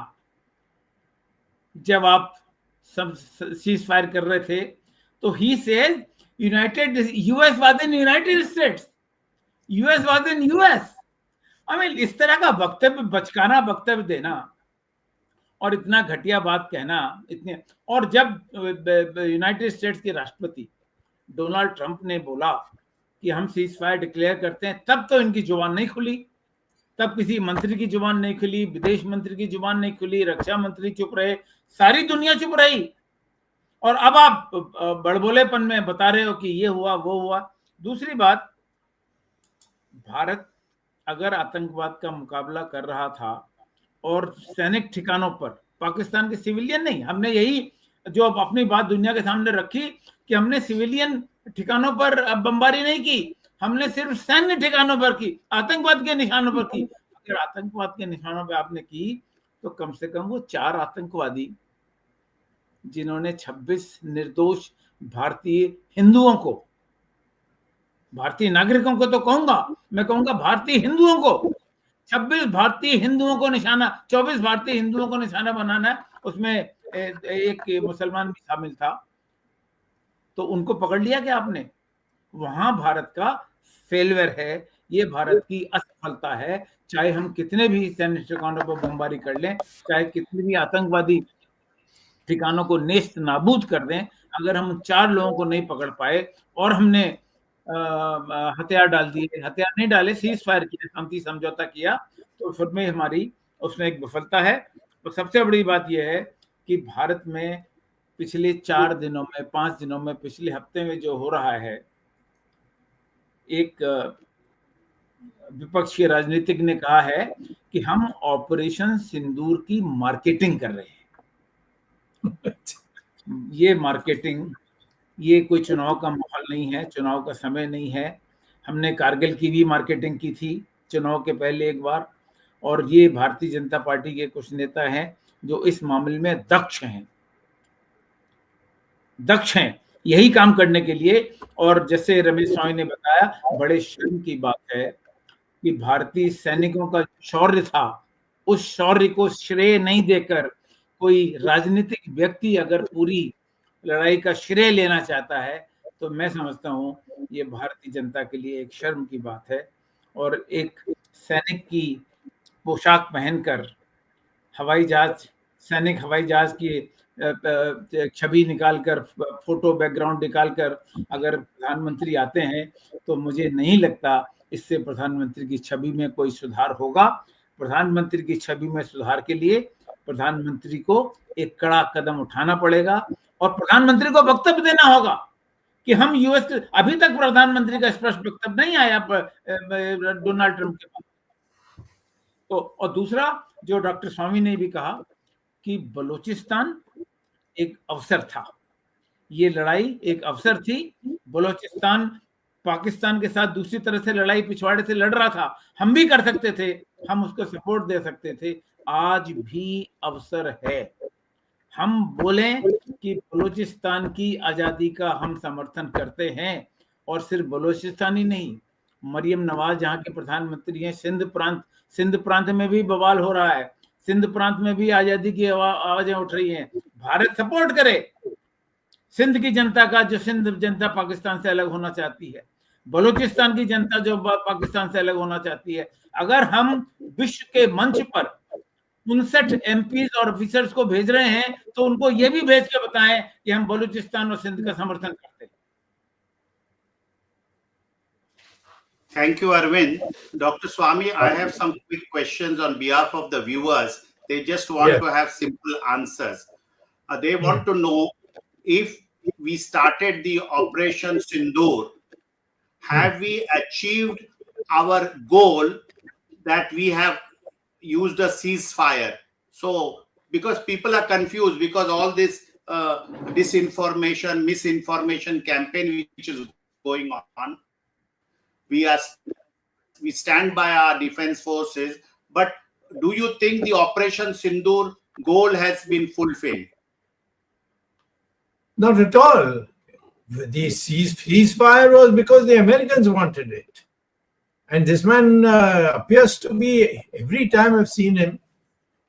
[SPEAKER 3] जब आप सब सीज फायर कर रहे थे, तो he says US was in United States, US was in US। I mean, इस तरह का वक्तव्य, बचकाना वक्तव्य देना और इतना घटिया बात कहना, इतने। और जब यूनाइटेड स्टेट्स के राष्ट्रपति डोनाल्ड ट्रंप ने बोला कि हम सीज फायर डिक्लेयर करते हैं, तब तो इनकी जुबान नहीं खुली, तब किसी मंत्री की जुबान नहीं खुली, विदेश मंत्री की जुबान नहीं खुली, रक्षा मंत्री चुप रहे, सारी दुनिया चुप रही। और अब आप बड़बोलेपन में बता रहे हो कि ये हुआ वो हुआ। दूसरी बात, भारत अगर आतंकवाद का मुकाबला कर रहा था और सैनिक ठिकानों पर, पाकिस्तान के सिविलियन नहीं, हमने यही जो अपनी बात दुनिया के सामने रखी कि हमने सिविलियन ठिकानों पर बमबारी नहीं की, हमने सिर्फ सैन्य ठिकानों पर की, आतंकवाद के निशानों पर की। अगर आतंकवाद के निशानों पर आपने की तो कम से कम वो 4 आतंकवादी जिन्होंने 26 निर्दोष भारतीय हिंदुओं को, भारतीय नागरिकों को तो कहूंगा, मैं कहूंगा भारतीय हिंदुओं को, 26 भारतीय हिंदुओं को निशाना, 24 भारतीय हिंदुओं को निशाना बनाना है, उसमें एक मुसलमान भी शामिल था, तो उनको पकड़ लिया क्या आपने? वहां भारत का फेलियर है, ये भारत की असफलता है। चाहे हम कितने भी सैन्य ठिकानों पर बमबारी कर लें, चाहे कितने भी आतंकवादी ठिकानों को नेस्त नाबूद कर दें, अगर हम 4 लोगों को नहीं पकड़ पाए और हमने हथियार डाल दिए, हथियार नहीं डाले, सीज फायर किया, शांति समझौता किया, तो फिर में हमारी उसमें एक विफलता है। तो सबसे बड़ी बात यह है
[SPEAKER 5] कि भारत में पिछले 4 दिनों में, 5 दिनों में, पिछले हफ्ते में जो हो रहा है, एक विपक्षी राजनीतिक ने कहा है कि हम ऑपरेशन सिंदूर की मार्केटिंग कर रहे हैं। ये मार्केटिंग, ये कोई चुनाव का माहौल नहीं है, चुनाव का समय नहीं है। हमने कारगिल की भी मार्केटिंग की थी चुनाव के पहले एक बार, और ये भारतीय जनता पार्टी के कुछ नेता हैं जो इस मामले में दक्ष हैं यही काम करने के लिए। और जैसे रमेश स्वामी ने बताया, बड़े शर्म की बात है कि भारतीय सैनिकों का शौर्य था, उस शौर्य को श्रेय नहीं देकर कोई राजनीतिक व्यक्ति अगर पूरी लड़ाई का श्रेय लेना चाहता है तो मैं समझता हूं ये भारतीय जनता के लिए एक शर्म की बात है। और एक सैनिक की पोशाक पहनकर सैनिक हवाई जहाज की छवि निकालकर, फोटो बैकग्राउंड निकालकर अगर प्रधानमंत्री आते हैं तो मुझे नहीं लगता इससे प्रधानमंत्री की छवि में कोई सुधार होगा। प्रधानमंत्री की छवि में सुधार के लिए प्रधानमंत्री को एक कड़ा कदम उठाना पड़ेगा और प्रधानमंत्री को वक्तव्य देना होगा कि हम यूएस, अभी तक प्रधानमंत्री का स्पष्ट वक्तव्य नहीं आया डोनाल्ड ट्रंप के पास। तो और दूसरा, जो डॉक्टर स्वामी ने भी कहा कि बलूचिस्तान एक अवसर था, ये लड़ाई एक अवसर थी। बलूचिस्तान पाकिस्तान के साथ दूसरी तरह से लड़ाई पिछवाड़े से लड़ रहा था, हम भी कर सकते थे, हम उसको सपोर्ट दे सकते थे। आज भी अवसर है, हम बोलें कि बलूचिस्तान की आजादी का हम समर्थन करते हैं। और सिर्फ बलूचिस्तान ही नहीं, मरियम नवाज जहाँ के प्रधानमंत्री हैं, सिंध प्रांत में भी बवाल हो रहा है, सिंध प्रांत में भी आजादी की आवाजें उठ रही हैं। भारत सपोर्ट करे सिंध की जनता का, जो सिंध जनता पाकिस्तान से अलग होना चाहती है, बलूचिस्तान की जनता जो पाकिस्तान से अलग होना चाहती है। अगर हम विश्व के मंच पर 59 एमपीज और ऑफिसर्स को भेज रहे हैं तो उनको ये भी भेज के बताएं कि हम बलूचिस्तान और सिंध का समर्थन करते हैं।
[SPEAKER 1] Thank you, Arvind. Dr. Swami, I have some quick questions on behalf of the viewers. They just want to have simple answers. They want to know, if we started the Operation Sindoor, have we achieved our goal that we have used a ceasefire? So, because people are confused, because all this disinformation, misinformation campaign which is going on, we stand by our defense forces, but do you think the Operation Sindoor goal has been fulfilled?
[SPEAKER 3] Not at all. The ceasefire was because the Americans wanted it. And this man appears to be, every time I've seen him,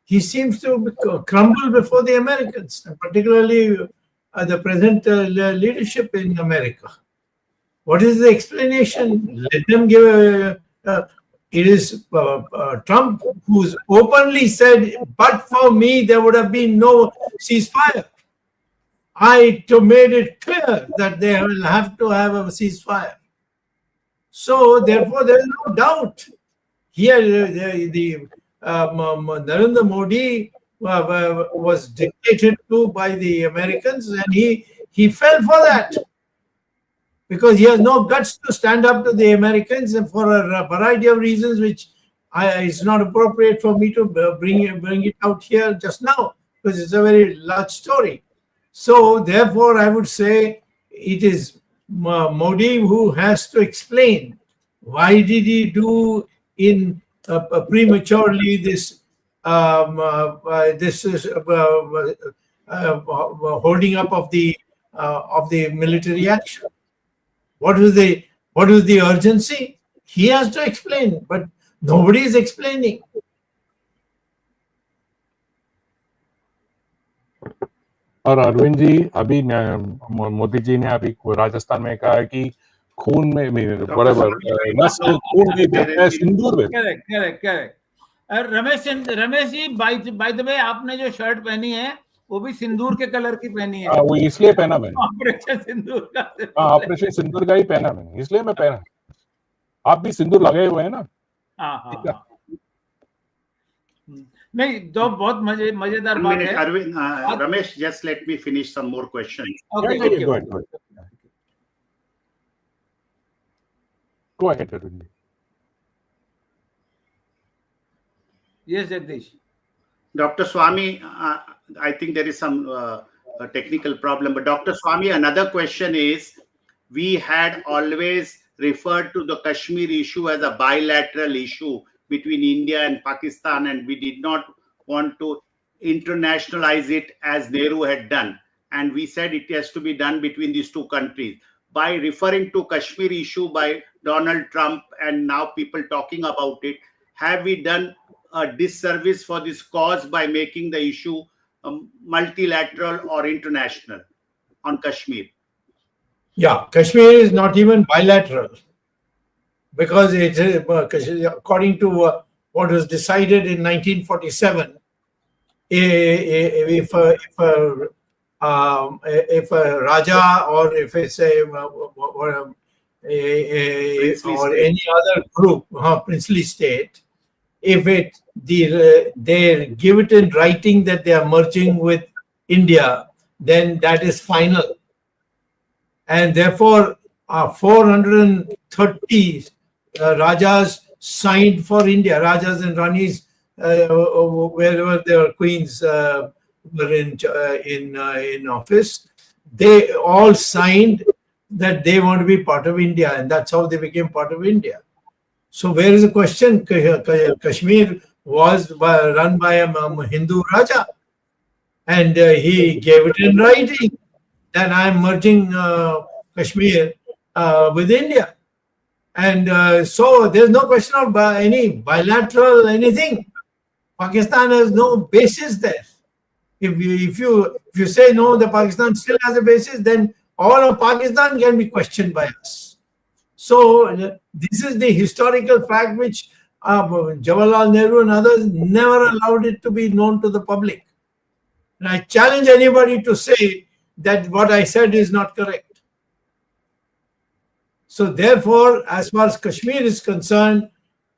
[SPEAKER 3] he seems to crumble before the Americans, and particularly the present leadership in America. What is the explanation? Let them give it is Trump who's openly said, but for me, there would have been no ceasefire. I made it clear that they will have to have a ceasefire. So, therefore, there is no doubt. Here, the Narendra Modi was dictated to by the Americans, and he fell for that, because he has no guts to stand up to the Americans, and for a variety of reasons, which it's not appropriate for me to bring it out here just now, because it's a very large story. So, therefore, I would say it is Modi who has to explain why did he do in prematurely this holding up of the military action. What was the urgency? He has to explain, but nobody is explaining.
[SPEAKER 4] और अरविंद जी, अभी मोदी जी ने अभी राजस्थान में कहा है कि खून में सिंदूर में।
[SPEAKER 5] Correct. Ramesh ji, by the way, आपने जो शर्ट पहनी है वो भी सिंदूर के कलर की पहनी है।
[SPEAKER 4] वो इसलिए पहना मैंने,
[SPEAKER 5] ऑपरेशन सिंदूर का।
[SPEAKER 4] ऑपरेशन सिंदूर का ही पहना मैंने, इसलिए मैं पहना। आप भी सिंदूर लगाए हुए हैं ना?
[SPEAKER 5] हाँ। नहीं, दो बहुत मजेदार बात है।
[SPEAKER 1] Arvind, Ramesh, just let me finish some more questions.
[SPEAKER 5] Okay,
[SPEAKER 4] Yeah,
[SPEAKER 5] okay.
[SPEAKER 4] go ahead. Go ahead, Arvind.
[SPEAKER 5] Yes, Jagdish.
[SPEAKER 1] Dr. Swami, I think there is some a technical problem, but Dr. Swami, another question is, we had always referred to the Kashmir issue as a bilateral issue between India and Pakistan, and we did not want to internationalize it as Nehru had done. And we said it has to be done between these two countries. By referring to Kashmir issue by Donald Trump and now people talking about it, have we done a disservice for this cause by making the issue multilateral or international on Kashmir?
[SPEAKER 3] Yeah, Kashmir is not even bilateral, because it is, according to what was decided in 1947, if a Raja, or if it's or any other group, princely state, if they give it in writing that they are merging with India, then that is final. And therefore, 430 Rajas signed for India, Rajas and Ranis, wherever their queens were in office, they all signed that they want to be part of India, and that's how they became part of India. So where is the question? Kashmir was run by a Hindu Raja, and he gave it in writing that I am merging Kashmir with India. And so there's no question of any bilateral anything. Pakistan has no basis there. If you say no, the Pakistan still has a basis, then all of Pakistan can be questioned by us. So this is the historical fact which Jawaharlal Nehru and others never allowed it to be known to the public. And I challenge anybody to say that what I said is not correct. So therefore, as far as Kashmir is concerned,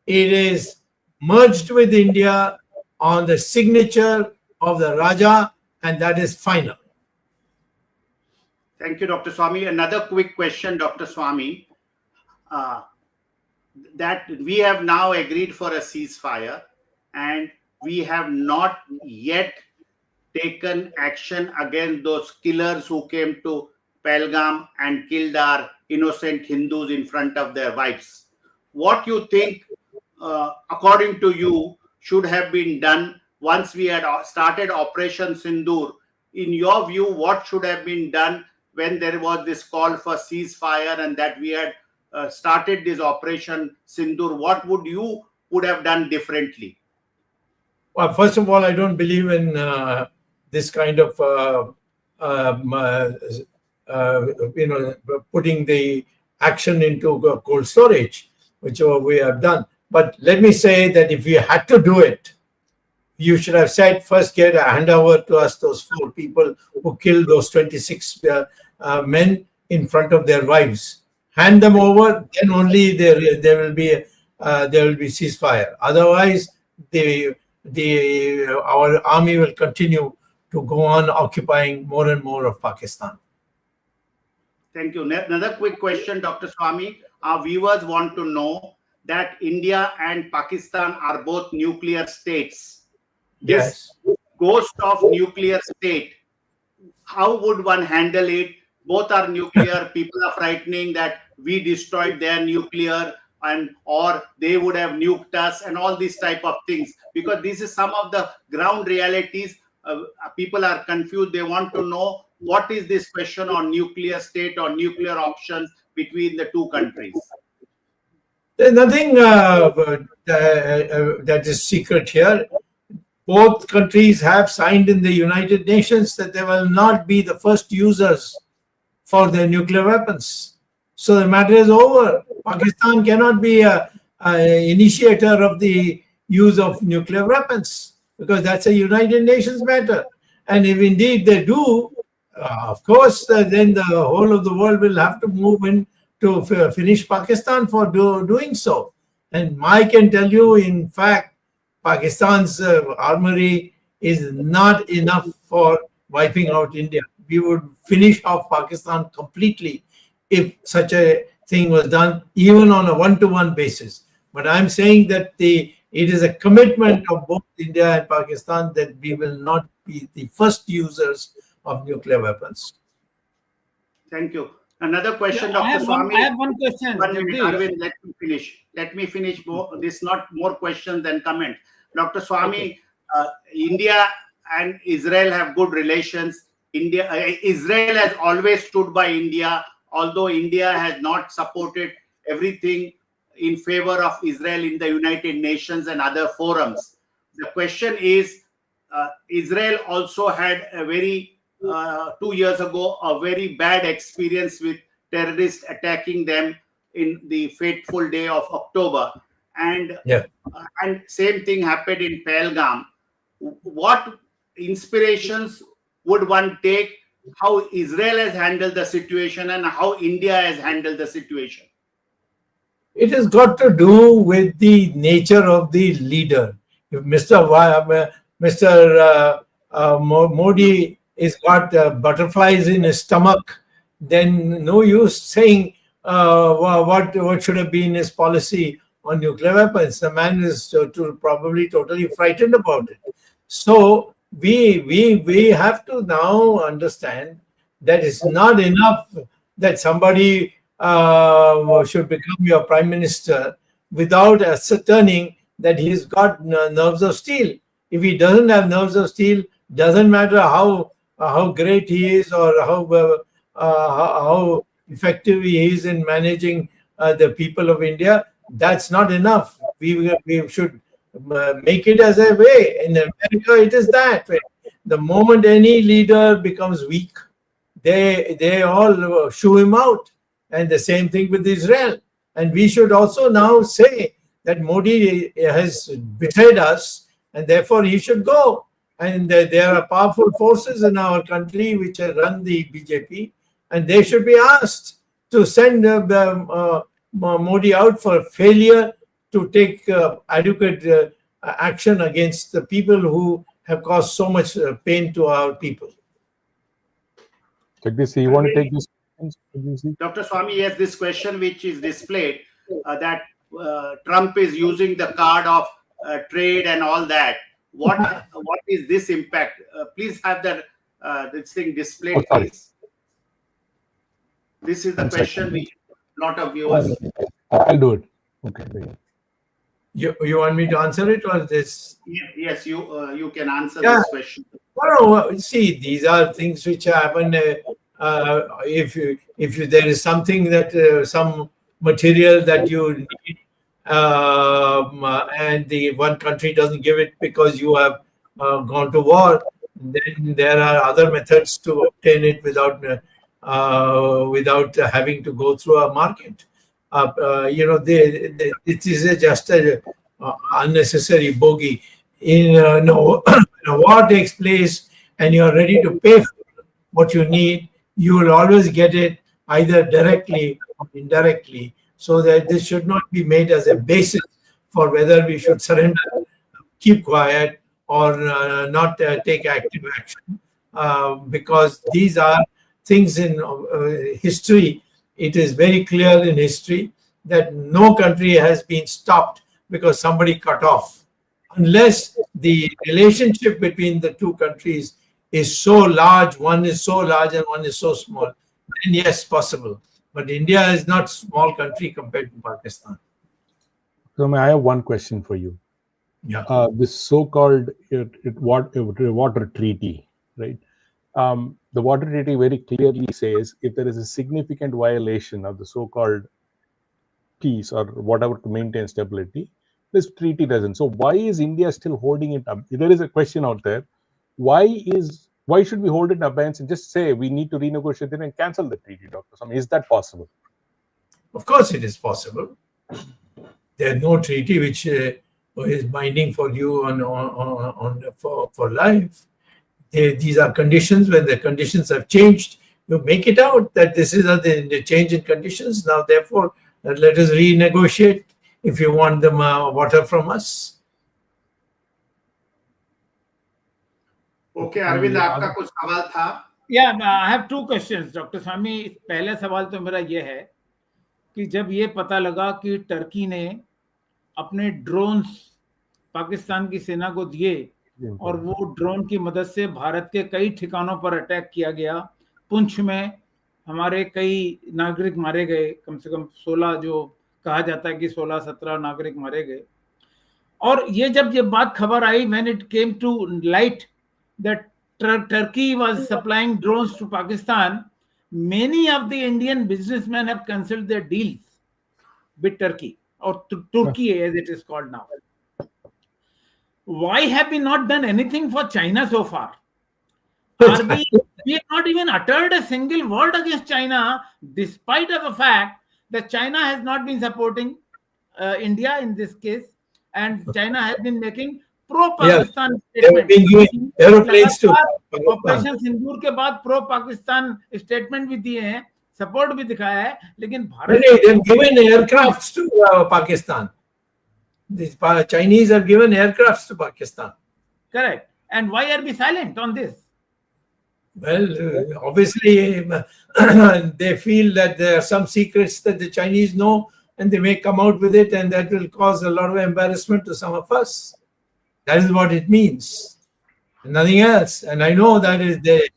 [SPEAKER 3] it is merged with India on the signature of the Raja, and that is final.
[SPEAKER 1] Thank you, Dr. Swami. Another quick question, Dr. Swami. That we have now agreed for a ceasefire, and we have not yet taken action against those killers who came to Pahalgam and killed our innocent Hindus in front of their wives. What you think, according to you, should have been done once we had started Operation Sindoor? In your view, what should have been done when there was this call for ceasefire and that we had started this Operation Sindoor? What would you have done differently?
[SPEAKER 3] Well, first of all, I don't believe in this kind of putting the action into cold storage, which we have done. But let me say that if you had to do it, you should have said, first hand over to us those 4 people who killed those 26 men in front of their wives. Hand them over, then only there will be ceasefire. Otherwise, our army will continue to go on occupying more and more of Pakistan.
[SPEAKER 1] Thank you. Another quick question, Dr. Swami. Our viewers want to know that India and Pakistan are both nuclear states.
[SPEAKER 3] Yes.
[SPEAKER 1] This ghost of nuclear state, how would one handle it? Both are nuclear. People are frightening that we destroyed their nuclear, or they would have nuked us, and all these type of things. Because this is some of the ground realities. People are confused. They want to know what is this question on nuclear state or nuclear options between the two countries.
[SPEAKER 3] There's nothing that is secret here. Both countries have signed in the United Nations that they will not be the first users for their nuclear weapons. So the matter is over. Pakistan cannot be an initiator of the use of nuclear weapons, because that's a United Nations matter. And if indeed they do, of course, then the whole of the world will have to move in to finish Pakistan for doing so. And I can tell you, in fact, Pakistan's armory is not enough for wiping out India. We would finish off Pakistan completely if such a thing was done, even on a one-to-one basis. But I'm saying that it is a commitment of both India and Pakistan that we will not be the first users of nuclear weapons.
[SPEAKER 1] Thank you. Another question,
[SPEAKER 5] Yeah,
[SPEAKER 1] Dr. Swami.
[SPEAKER 5] I have one question.
[SPEAKER 1] One minute, Arvind, let me finish. Let me finish. This not more questions than comment. Dr. Swami, India and Israel have good relations. Israel has always stood by India, although India has not supported everything in favor of Israel in the United Nations and other forums. The question is, Israel also had a very 2 years ago, a very bad experience with terrorists attacking them in the fateful day of October. And, and same thing happened in Pahalgam. What inspirations would one take how Israel has handled the situation and how India has handled the situation?
[SPEAKER 3] It has got to do with the nature of the leader. If Mr. Modi has got butterflies in his stomach, then no use saying what should have been his policy on nuclear weapons. The man is probably totally frightened about it. So we have to now understand that it's not enough that somebody should become your prime minister without ascertaining that he's got nerves of steel. If he doesn't have nerves of steel, doesn't matter how great he is or how effective he is in managing the people of India, that's not enough. We should make it as a way. In America, it is that way. The moment any leader becomes weak, they all shoo him out. And the same thing with Israel. And we should also now say that Modi has betrayed us and therefore he should go. And there are powerful forces in our country which run the BJP, and they should be asked to send Modi out for failure to take adequate action against the people who have caused so much pain to our people.
[SPEAKER 4] Jagdish, you want to take this?
[SPEAKER 1] Dr. Swami, yes, this question which is displayed that Trump is using the card of trade and all that. What is this impact? Please have that this thing displayed, please. This is the question which a lot of viewers.
[SPEAKER 4] I'll do it. Okay.
[SPEAKER 3] You want me to answer it or this?
[SPEAKER 1] Yes, you can answer this question.
[SPEAKER 3] Well, see, these are things which happen. If there is something that some material that you need, and the one country doesn't give it because you have gone to war, then there are other methods to obtain it without having to go through a market. It is just an unnecessary bogey. When a war takes place and you are ready to pay for what you need, you will always get it either directly or indirectly. So that this should not be made as a basis for whether we should surrender, keep quiet, or not take active action. Because these are things in history. It is very clear in history that no country has been stopped because somebody cut off. Unless the relationship between the two countries is so large, one is so large and one is so small, then yes, possible. But India is not a small country compared to Pakistan.
[SPEAKER 4] So I have one question for you.
[SPEAKER 3] Yeah.
[SPEAKER 4] This so-called water treaty, right? The water treaty very clearly says if there is a significant violation of the so-called peace or whatever to maintain stability, this treaty doesn't. So why is India still holding it up? There is a question out there. Why should we hold it in abeyance and just say we need to renegotiate it and cancel the treaty, Dr. Swami? Is that possible?
[SPEAKER 3] Of course it is possible. There is no treaty which is binding for you for life. These are conditions. When the conditions have changed, you make it out that this is the change in conditions. Now, therefore, let us renegotiate if you want the water from us.
[SPEAKER 1] Okay Arvind, आपका कुछ सवाल था?
[SPEAKER 5] I have 2 questions doctor Swami. पहला सवाल तो मेरा ये है कि जब ये पता लगा कि टर्की ने अपने ड्रोन्स पाकिस्तान की सेना को दिए और वो ड्रोन की मदद से भारत के कई ठिकानों पर अटैक किया गया, पुंछ में हमारे कई नागरिक मारे गए, कम से कम 16, जो कहा जाता है कि 16-17 नागरिक मारे गए, और ये जब ये बात खबर आई, when it came to light that Turkey was supplying drones to Pakistan, many of the Indian businessmen have cancelled their deals with Turkey, or Turkey as it is called now. Why have we not done anything for China so far? We have not even uttered a single word against China, despite of the fact that China has not been supporting India in this case, and China has been making pro-Pakistan statement.
[SPEAKER 3] Aeroplanes to
[SPEAKER 5] operation Sindoor के बाद pro Pakistan statement भी दिए हैं, support भी दिखाया है, लेकिन Bharat
[SPEAKER 3] they have given aircrafts to Pakistan. The Chinese have given aircrafts to Pakistan.
[SPEAKER 5] Correct. And why are we silent on this?
[SPEAKER 3] Well, obviously, they feel that there are some secrets that the Chinese know, and they may come out with it, and that will cause a lot of embarrassment to some of us. That is what it means. Nothing else. And I know that is the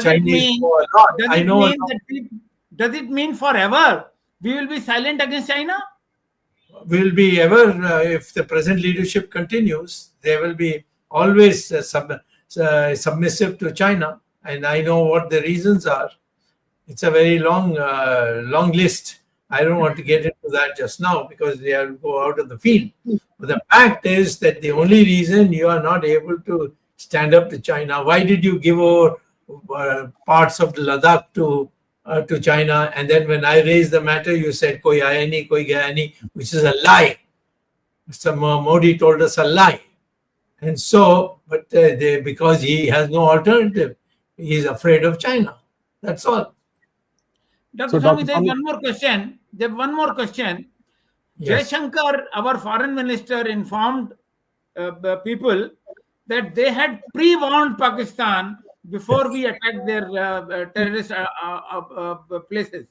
[SPEAKER 3] Chinese know a lot. I know.
[SPEAKER 5] Does it mean forever we will be silent against China?
[SPEAKER 3] Will be ever, if the present leadership continues, they will be always submissive to China. And I know what the reasons are. It's a very long list. I don't want to get into that just now because they will go out of the field. But the fact is that the only reason you are not able to stand up to China, why did you give over parts of Ladakh to China? And then when I raised the matter, you said, koi aaya nahi, koi gaya nahi, which is a lie. Mr. Modi told us a lie. And so, but because he has no alternative, he is afraid of China. That's all.
[SPEAKER 5] Dr. Swami, there's one more question. Yes. Jaishankar, our foreign minister, informed people that they had pre-warned Pakistan before we attacked their terrorist places.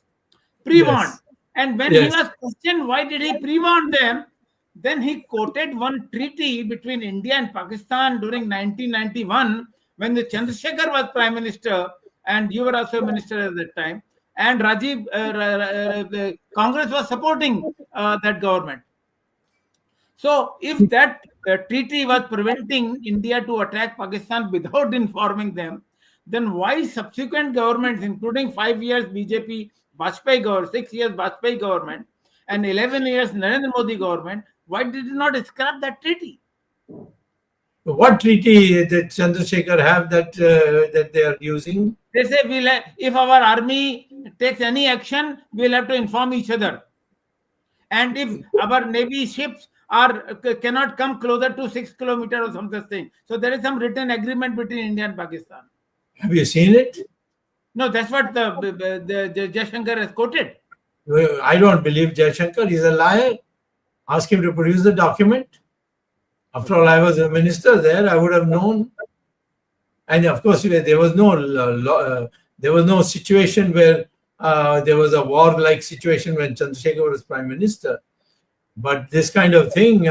[SPEAKER 5] Pre-warned. Yes. And when he was questioned why did he pre-warn them, then he quoted one treaty between India and Pakistan during 1991 when the Chandrasekhar was Prime Minister and you were also Minister at that time. And Rajiv, the Congress was supporting that government. So if that treaty was preventing India to attack Pakistan without informing them, then why subsequent governments, including 5 years BJP Vajpayee government, 6 years Vajpayee government, and 11 years Narendra Modi government, why did it not scrap that treaty?
[SPEAKER 3] What treaty did Chandrasekhar have that they are using?
[SPEAKER 5] They say if our army takes any action, we'll have to inform each other. And if our Navy ships cannot come closer to 6 kilometers or some such thing. So there is some written agreement between India and Pakistan.
[SPEAKER 3] Have you seen it?
[SPEAKER 5] No, that's what the Jaishankar has quoted.
[SPEAKER 3] I don't believe Jaishankar. He's a liar. Ask him to produce the document. After all, I was a minister there. I would have known. And of course, there was no situation where there was a war-like situation when Chandrasekhar was Prime Minister. But this kind of thing,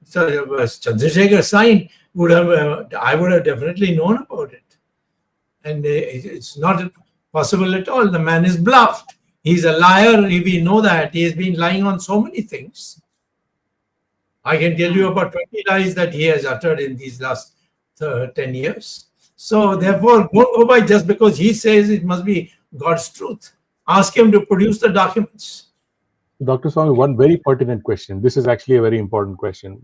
[SPEAKER 3] Chandrasekhar signed, I would have definitely known about it. And it's not possible at all. The man is bluffed. He's a liar. We know that. He has been lying on so many things. I can tell you about 20 lies that he has uttered in these last 10 years. So therefore, don't go by just because he says it must be God's truth. Ask him to produce the documents.
[SPEAKER 4] Dr. Swami, one very pertinent question. This is actually a very important question.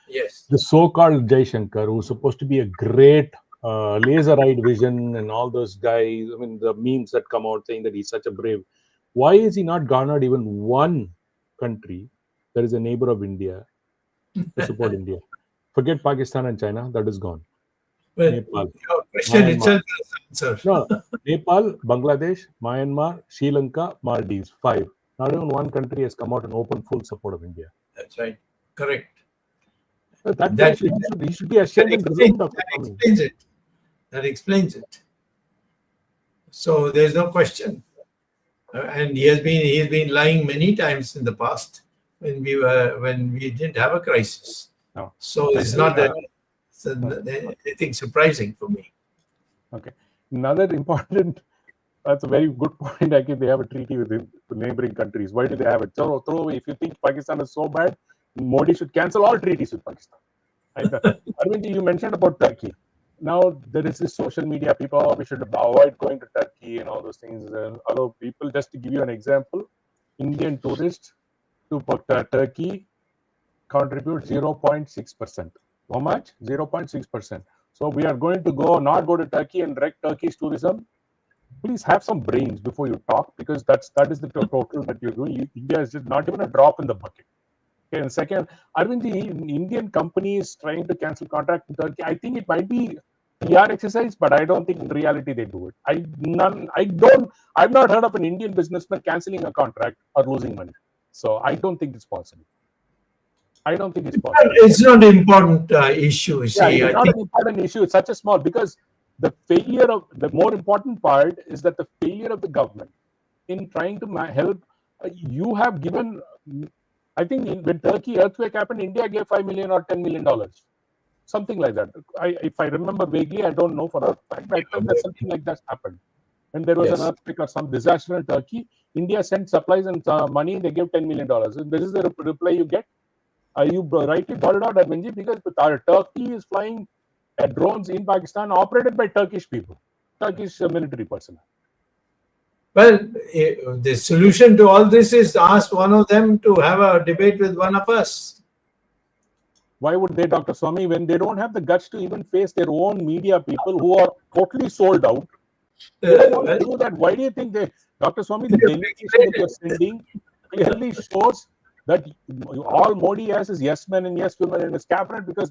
[SPEAKER 3] Yes.
[SPEAKER 4] The so-called Jaishankar, who's supposed to be a great laser-eyed vision and all those guys, I mean, the memes that come out saying that he's such a brave. Why is he not garnered even one country that is a neighbor of India to support India? Forget Pakistan and China, that is gone.
[SPEAKER 3] Well,
[SPEAKER 4] Nepal.
[SPEAKER 3] Your question
[SPEAKER 4] Myanmar.
[SPEAKER 3] itself is answered.
[SPEAKER 4] No, Nepal, Bangladesh, Myanmar, Sri Lanka, Maldives, 5. Not even one country has come out and open full support of India.
[SPEAKER 3] That's right. Correct.
[SPEAKER 4] He should be ashamed and
[SPEAKER 3] explains it. That explains it. So there's no question. And he's been lying many times in the past when we didn't have a crisis.
[SPEAKER 4] No.
[SPEAKER 3] So it's not anything surprising for me.
[SPEAKER 4] Okay. Another important, that's a very good point. Again, they have a treaty with the neighboring countries. Why do they have it? Throw away. If you think Pakistan is so bad, Modi should cancel all treaties with Pakistan. Arvind, you mentioned about Turkey. Now there is this social media, people, we should avoid going to Turkey and all those things. Although people, just to give you an example, Indian tourists to Turkey contribute 0.6%. How much? 0.6%. So we are going to not go to Turkey and wreck Turkish tourism. Please have some brains before you talk, because that is the total that you're doing. India is just not even a drop in the bucket. Okay, and second, Arvind, the Indian company is trying to cancel contract in Turkey. I think it might be PR exercise, but I don't think in reality they do it. I've not heard of an Indian businessman canceling a contract or losing money. So I don't think it's possible.
[SPEAKER 3] It's not an important issue.
[SPEAKER 4] It's not an important issue. It's such a small, because the more important part is that the failure of the government in trying to help. You have given, I think when Turkey earthquake happened, India gave $5 million or $10 million, something like that. If I remember vaguely, I don't know for a fact, but I think that something like that happened. When there was an earthquake or some disaster in Turkey, India sent supplies and money. They gave $10 million. And this is the reply you get. You rightly brought it out, Arvindji, because Turkey is flying drones in Pakistan operated by Turkish people, Turkish military personnel.
[SPEAKER 3] Well, the solution to all this is to ask one of them to have a debate with one of us.
[SPEAKER 4] Why would they, Dr. Swamy, when they don't have the guts to even face their own media people who are totally sold out? Do that. Why do you think Dr. Swamy, the delegation that you're sending clearly shows that all Modi has is yes men and yes women in his cabinet, because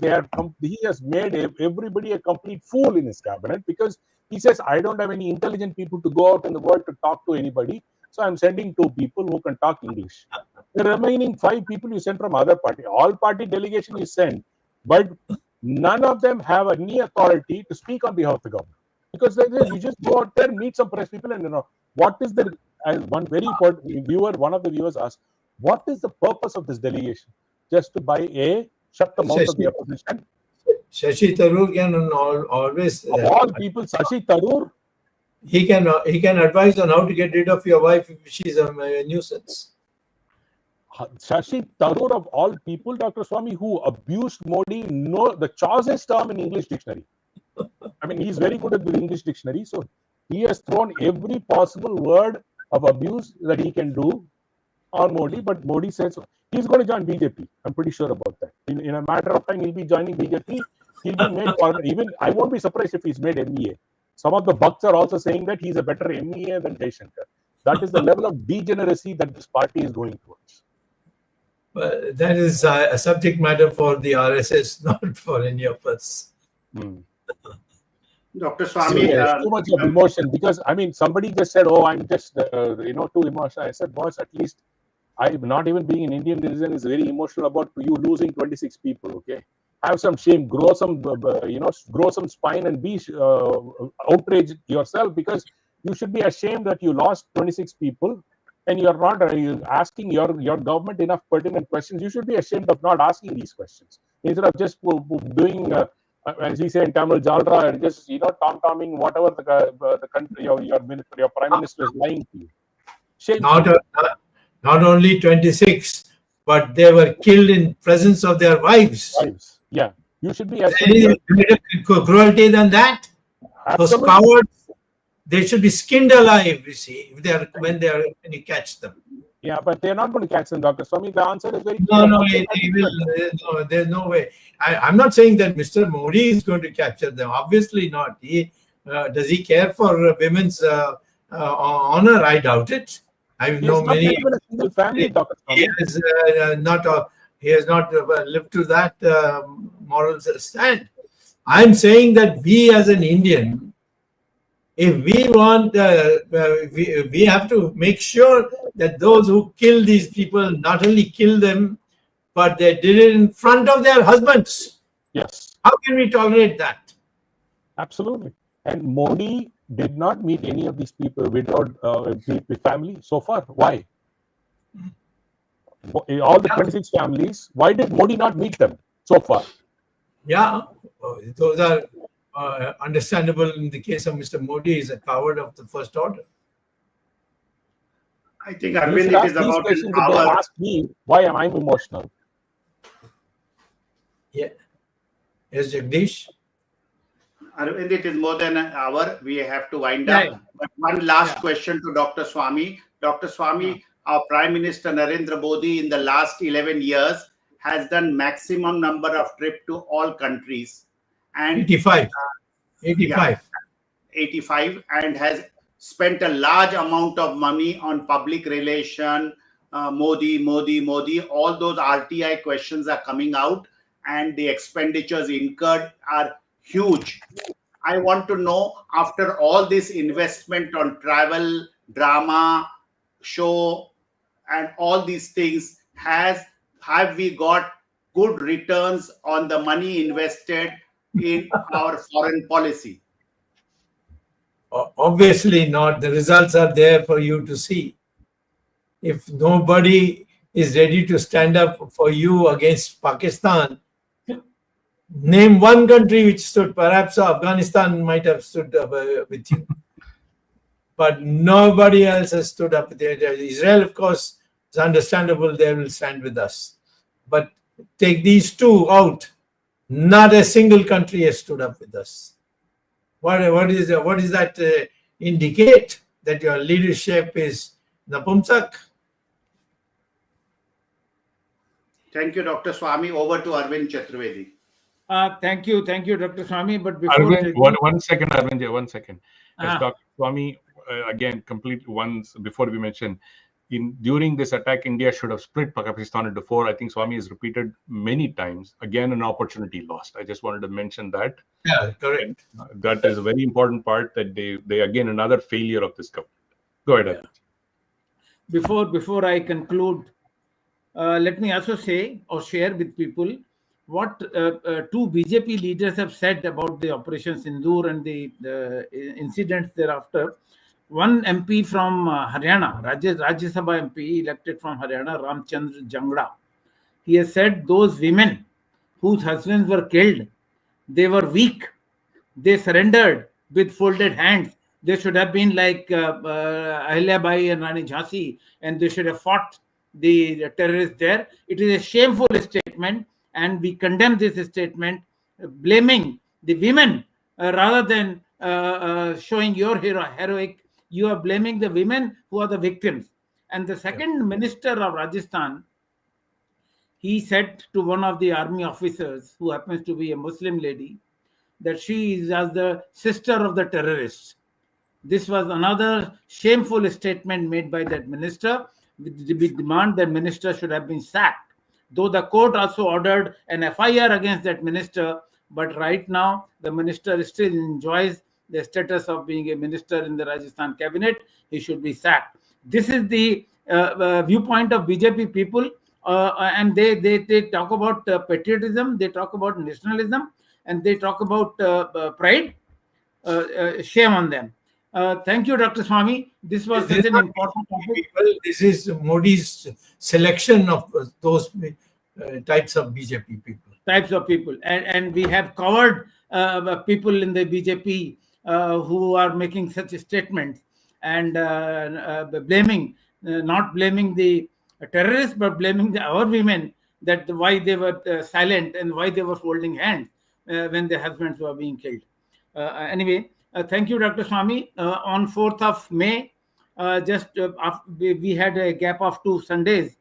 [SPEAKER 4] he has made everybody a complete fool in his cabinet, because he says, I don't have any intelligent people to go out in the world to talk to anybody, so I'm sending 2 people who can talk English. The remaining 5 people you send from other party, all party delegation you send, but none of them have any authority to speak on behalf of the government, because you just go out there, meet some press people, and what is one very important viewer, one of the viewers asked, what is the purpose of this delegation? Just to shut the mouth of the opposition?
[SPEAKER 3] Shashi Tharoor can always...
[SPEAKER 4] Of all people, Shashi Tharoor?
[SPEAKER 3] He can advise on how to get rid of your wife if she's a nuisance.
[SPEAKER 4] Shashi Tharoor, of all people, Dr. Swamy, who abused Modi, the choicest term in English dictionary. I mean, he's very good at the English dictionary, so he has thrown every possible word of abuse that he can do on Modi, but Modi says he's going to join BJP. I'm pretty sure about that. In a matter of time, he'll be joining BJP. He'll be made, even I won't be surprised if he's made MEA. Some of the bucks are also saying that he's a better MEA than Jaishankar. That is the level of degeneracy that this party is going towards.
[SPEAKER 3] Well, that is a subject matter for the RSS, not for any of us.
[SPEAKER 1] Dr. Swamy,
[SPEAKER 4] too much of emotion, because I mean, somebody just said, "Oh, I'm just too emotional." I said, "Boss, at least I'm not even being an Indian citizen is very emotional about you losing 26 people. Okay, have some shame, grow some spine, and be outraged yourself, because you should be ashamed that you lost 26 people, and you're not asking your government enough pertinent questions. You should be ashamed of not asking these questions instead of just doing." As we say in Tamil, Jalra, and just tom-tomming whatever the country, your prime minister is lying to you. Shame.
[SPEAKER 3] Not only 26, but they were killed in presence of their wives.
[SPEAKER 4] Yeah, you should be ashamed.
[SPEAKER 3] Cruelty than that. Those cowards, they should be skinned alive. You see, when you catch them.
[SPEAKER 4] Yeah, but they're not going to catch them, Dr. Swamy. The answer is very clear.
[SPEAKER 3] No, there's no way. I'm not saying that Mr. Modi is going to capture them. Obviously not. Does he care for women's honor? I doubt it. I know many.
[SPEAKER 4] Even a single family, Dr. Swamy.
[SPEAKER 3] He has not lived to that moral stand. I'm saying that we as an Indian, if we want, we have to make sure that those who kill these people not only kill them, but they did it in front of their husbands.
[SPEAKER 4] Yes.
[SPEAKER 3] How can we tolerate that?
[SPEAKER 4] Absolutely. And Modi did not meet any of these people without with family so far. Why? All the 26 families, why did Modi not meet them so far?
[SPEAKER 3] Yeah, those are understandable. In the case of Mr. Modi, is a coward of the first order.
[SPEAKER 1] I think,
[SPEAKER 4] You
[SPEAKER 1] Arvind,
[SPEAKER 4] should
[SPEAKER 1] it
[SPEAKER 4] ask
[SPEAKER 1] is
[SPEAKER 4] these
[SPEAKER 1] about
[SPEAKER 4] questions,
[SPEAKER 1] an
[SPEAKER 4] and don't
[SPEAKER 1] hour.
[SPEAKER 4] ask me why am I emotional.
[SPEAKER 3] Yeah. Yes, Jagdish.
[SPEAKER 1] Arvind, it is more than an hour. We have to wind
[SPEAKER 5] Yeah,
[SPEAKER 1] up.
[SPEAKER 5] yeah.
[SPEAKER 1] But one last
[SPEAKER 5] Yeah.
[SPEAKER 1] question to Dr. Swami. Dr. Swami, our Prime Minister Narendra Modi in the last 11 years has done maximum number of trips to all countries. And
[SPEAKER 3] 85. 85.
[SPEAKER 1] Yeah, 85, and has spent a large amount of money on public relation. Modi, Modi, Modi. All those RTI questions are coming out, and the expenditures incurred are huge. I want to know, after all this investment on travel, drama, show, and all these things, have we got good returns on the money invested in our foreign policy?
[SPEAKER 3] Obviously not. The results are there for you to see. If nobody is ready to stand up for you against Pakistan, name one country which stood. Perhaps Afghanistan might have stood up with you, but nobody else has stood up with you. Israel, of course, is understandable. They will stand with us. But take these two out, not a single country has stood up with us. What is that indicate? That your leadership is napumsak?
[SPEAKER 1] Thank you, Dr. Swami. Over to Arvind Chaturvedi.
[SPEAKER 5] Thank you, Dr. Swami. But before
[SPEAKER 4] Arvind, one second, Arvind, 1 second. As Dr. Swami again complete once before we mention, during this attack, India should have split Pakistan into 4. I think Swami has repeated many times. Again, an opportunity lost. I just wanted to mention that.
[SPEAKER 3] Yeah, correct.
[SPEAKER 4] That is a very important part. That they again another failure of this government. Go ahead.
[SPEAKER 5] Yeah. Before I conclude, let me also say or share with people what two BJP leaders have said about the Operation Sindoor and the incidents thereafter. One MP from Haryana, Rajya Sabha MP elected from Haryana, Ramchandra Jangra, he has said those women whose husbands were killed, they were weak. They surrendered with folded hands. They should have been like Ahilyabai and Rani Jhansi, and they should have fought the terrorists there. It is a shameful statement, and we condemn this statement, blaming the women rather than showing your heroic. You are blaming the women who are the victims. And the second minister of Rajasthan, he said to one of the army officers, who happens to be a Muslim lady, that she is as the sister of the terrorists. This was another shameful statement made by that minister. We demand that minister should have been sacked. Though the court also ordered an FIR against that minister, but right now the minister still enjoys the status of being a minister in the Rajasthan cabinet. He should be sacked. This is the viewpoint of BJP people, and they talk about patriotism, they talk about nationalism, and they talk about pride. Shame on them. Thank you, Dr. Swami. This was such an important topic.
[SPEAKER 3] This is Modi's selection of those types of BJP people.
[SPEAKER 5] Types of people. And we have covered people in the BJP who are making such statements and not blaming the terrorists, but blaming our women, that why they were silent and why they were folding hands when their husbands were being killed. Anyway, thank you, Dr. Swami. On 4th of May, we had a gap of 2 Sundays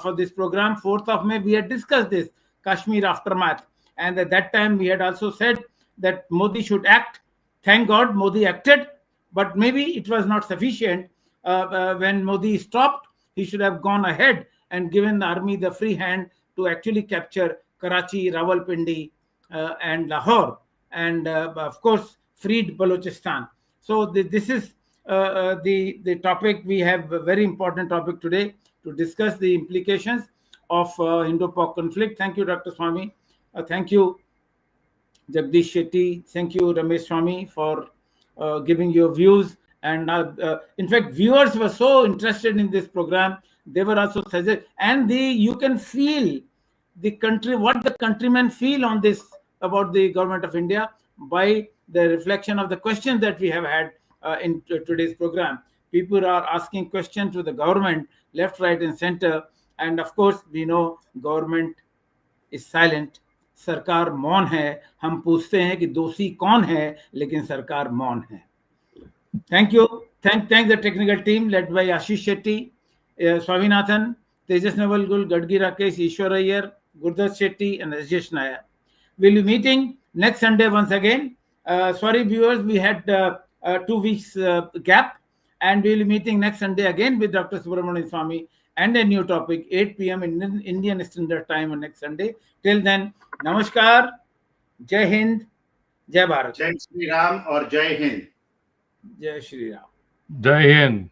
[SPEAKER 5] for this program. 4th of May, we had discussed this Kashmir aftermath. And at that time, we had also said that Modi should act. Thank God, Modi acted. But maybe it was not sufficient. When Modi stopped, he should have gone ahead and given the army the free hand to actually capture Karachi, Rawalpindi, and Lahore. And of course, freed Balochistan. So this is the topic. We have a very important topic today to discuss the implications of Indo-Pak conflict. Thank you, Dr. Swami. Thank you, Jagdish Shetty. Thank you, Ramesh Swami, for giving your views. And in fact, viewers were so interested in this program. They were also suggest, and you can feel the country, what the countrymen feel on this about the government of India by the reflection of the questions that we have had in today's program. People are asking questions to the government, left, right, and center. And of course, we know government is silent. सरकार मौन है. हम पूछते हैं कि दोषी कौन है, लेकिन सरकार मौन है. Thank you. Thank the technical team led by Ashish Shetty, Swaminathan, Tejas Navalgul, Gadgi Rakesh, Ishwar Iyer, Gurdat Shetty, and Rajesh Nair. We'll be meeting next Sunday once again. Sorry, viewers, we had 2 weeks gap, and we'll be meeting next Sunday again with Dr. Subramanian Swmy and a new topic, 8 p.m. in Indian Standard Time on next Sunday. Till then, Namaskar, Jai Hind, Jai Bharat.
[SPEAKER 1] Jai Shri Ram or Jai Hind.
[SPEAKER 5] Jai Shri Ram.
[SPEAKER 4] Jai Hind.